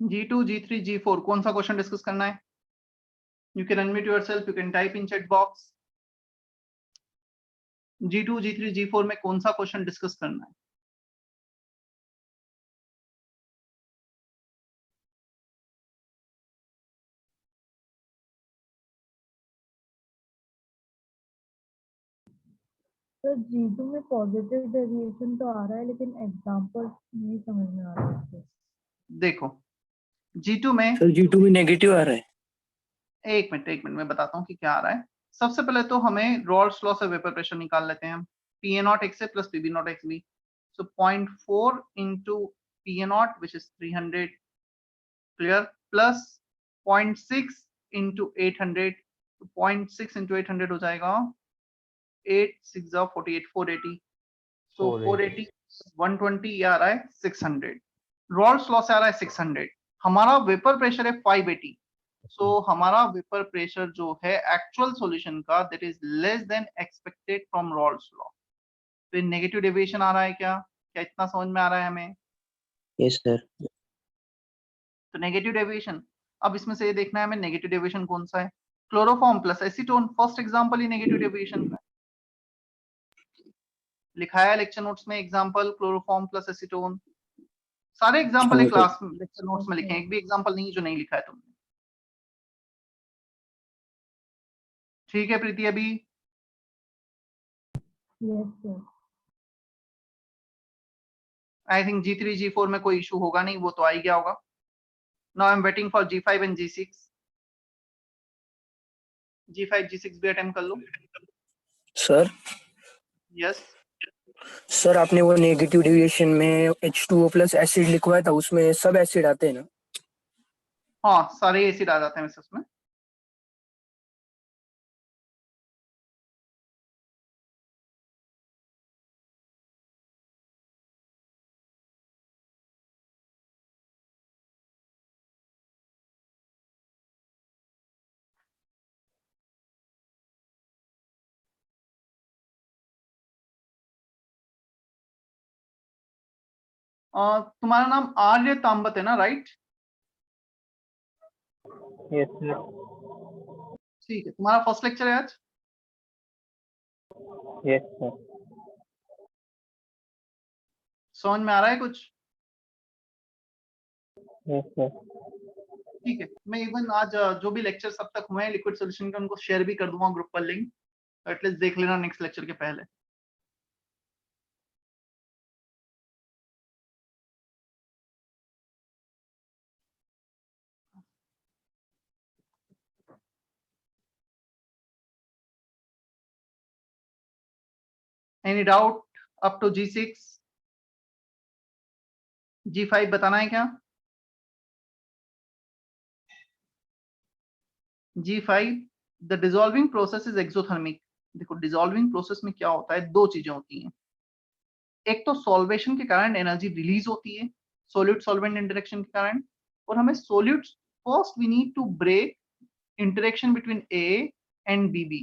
G2, G3, G4 कौन सा क्वेश्चन डिस्कस करना है? You can unmute yourself, you can type in chat box. G2, G3, G4 में कौन सा क्वेश्चन डिस्कस करना है? सर G2 में पॉजिटिव डेविएशन तो आ रहा है लेकिन एग्जांपल नहीं समझ में आ रहा है इसके। देखो, G2 में सर G2 में नेगेटिव आ रहा है। एक मिनट मैं बताता हूँ कि क्या आ रहा है। सबसे पहले तो हमें रॉल्स लॉ से वेपर प्रेशर निकाल लेते हैं हम। PA0 plus PB0 XB, so 0.4 into PA0 which is 300 clear plus 0.6 into 800, तो 0.6 into 800 हो जाएगा 8 6 48 480, so 480 120 ये आ रहा है 600। रॉल्स लॉ से आ रहा है 600। हमारा वेपर प्रेशर है 580, सो हमारा वेपर प्रेशर जो है एक्चुअल सॉल्यूशन का that is less than expected from Rawls law. तो नेगेटिव डेविएशन आ रहा है क्या? क्या इतना समझ में आ रहा है हमें? Yes sir. तो नेगेटिव डेविएशन, अब इसमें से ये देखना है हमें नेगेटिव डेविएशन कौन सा है। Chloroform plus acetone, first example ही नेगेटिव डेविएशन का लिखा है लेक्चर नोट्स में। एग्जांपल क्लोरोफॉर्म प्लस एसीटोन, सारे एग्जांपल है क्लास में लेक्चर नोट्स में लिखे हैं, एक भी एग्जांपल नहीं जो नहीं लिखा है तुमने। ठीक है प्रीति, अभी yes sir. I think G3 G4 में कोई इशू होगा नहीं, वो तो आ ही गया होगा। Now I am waiting for G5 and G6। G5 G6 भी अटेम्प्ट कर लो। सर यस सर आपने वो नेगेटिव डेविएशन में H2O प्लस एसिड लिखवाया था, उसमें सब एसिड आते हैं ना? हाँ, सारे एसिड आ जाते हैं वैसे उसमें। तुम्हारा नाम आर्य तांबत है ना, राइट? Yes sir. ठीक है, तुम्हारा फर्स्ट लेक्चर है आज? Yes sir. समझ में आ रहा है कुछ? Yes sir. ठीक है, मैं इवन आज जो भी लेक्चर अब तक हुए हैं लिक्विड सॉल्यूशन के उनको शेयर भी कर दूंगा ग्रुप पर लिंक, एटलीस्ट देख लेना नेक्स्ट लेक्चर के पहले। Any doubt up to G6? G5 बताना है क्या? G5 the dissolving process is exothermic. देखो डिसॉल्विंग प्रोसेस में क्या होता है, दो चीजें होती हैं। एक तो सॉल्वेशन के कारण एनर्जी रिलीज होती है सॉल्यूट सॉल्वेंट इंटरेक्शन के कारण, और हमें solute first we need to break interaction between A and BB,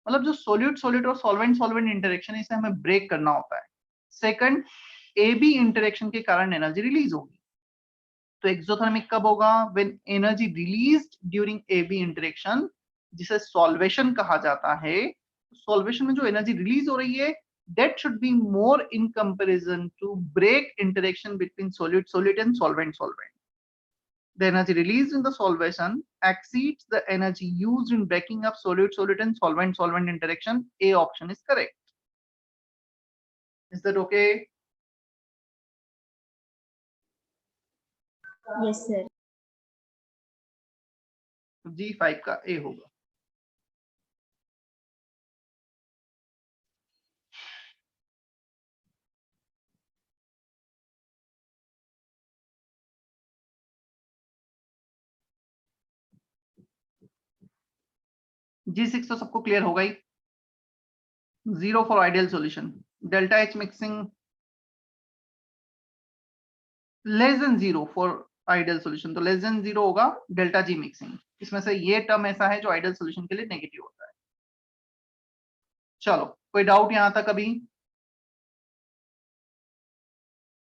मतलब जो सॉल्यूट सॉल्यूट और सॉल्वेंट सॉल्वेंट इंटरेक्शन है इसे हमें ब्रेक करना होता है। सेकंड, AB इंटरेक्शन के कारण एनर्जी रिलीज होगी। तो एक्सोथर्मिक कब होगा? When energy released during AB interaction, जिसे सॉल्वेशन कहा जाता है। सॉल्वेशन में जो एनर्जी रिलीज हो रही है that should be more in comparison to break interaction between solute solute and solvent solvent. The energy released in the solvation exceeds the energy used in breaking up solute solute and solvent solvent interaction. A option is correct. Is that okay? Yes, sir. G5 का A होगा। G6 तो सबको clear हो गई। 0 for ideal solution. Delta H mixing less than 0 for ideal solution, तो less than 0 होगा delta G mixing. इसमें से ये टर्म ऐसा है जो आइडियल सॉल्यूशन के लिए नेगेटिव होता है। चलो कोई डाउट यहां तक अभी?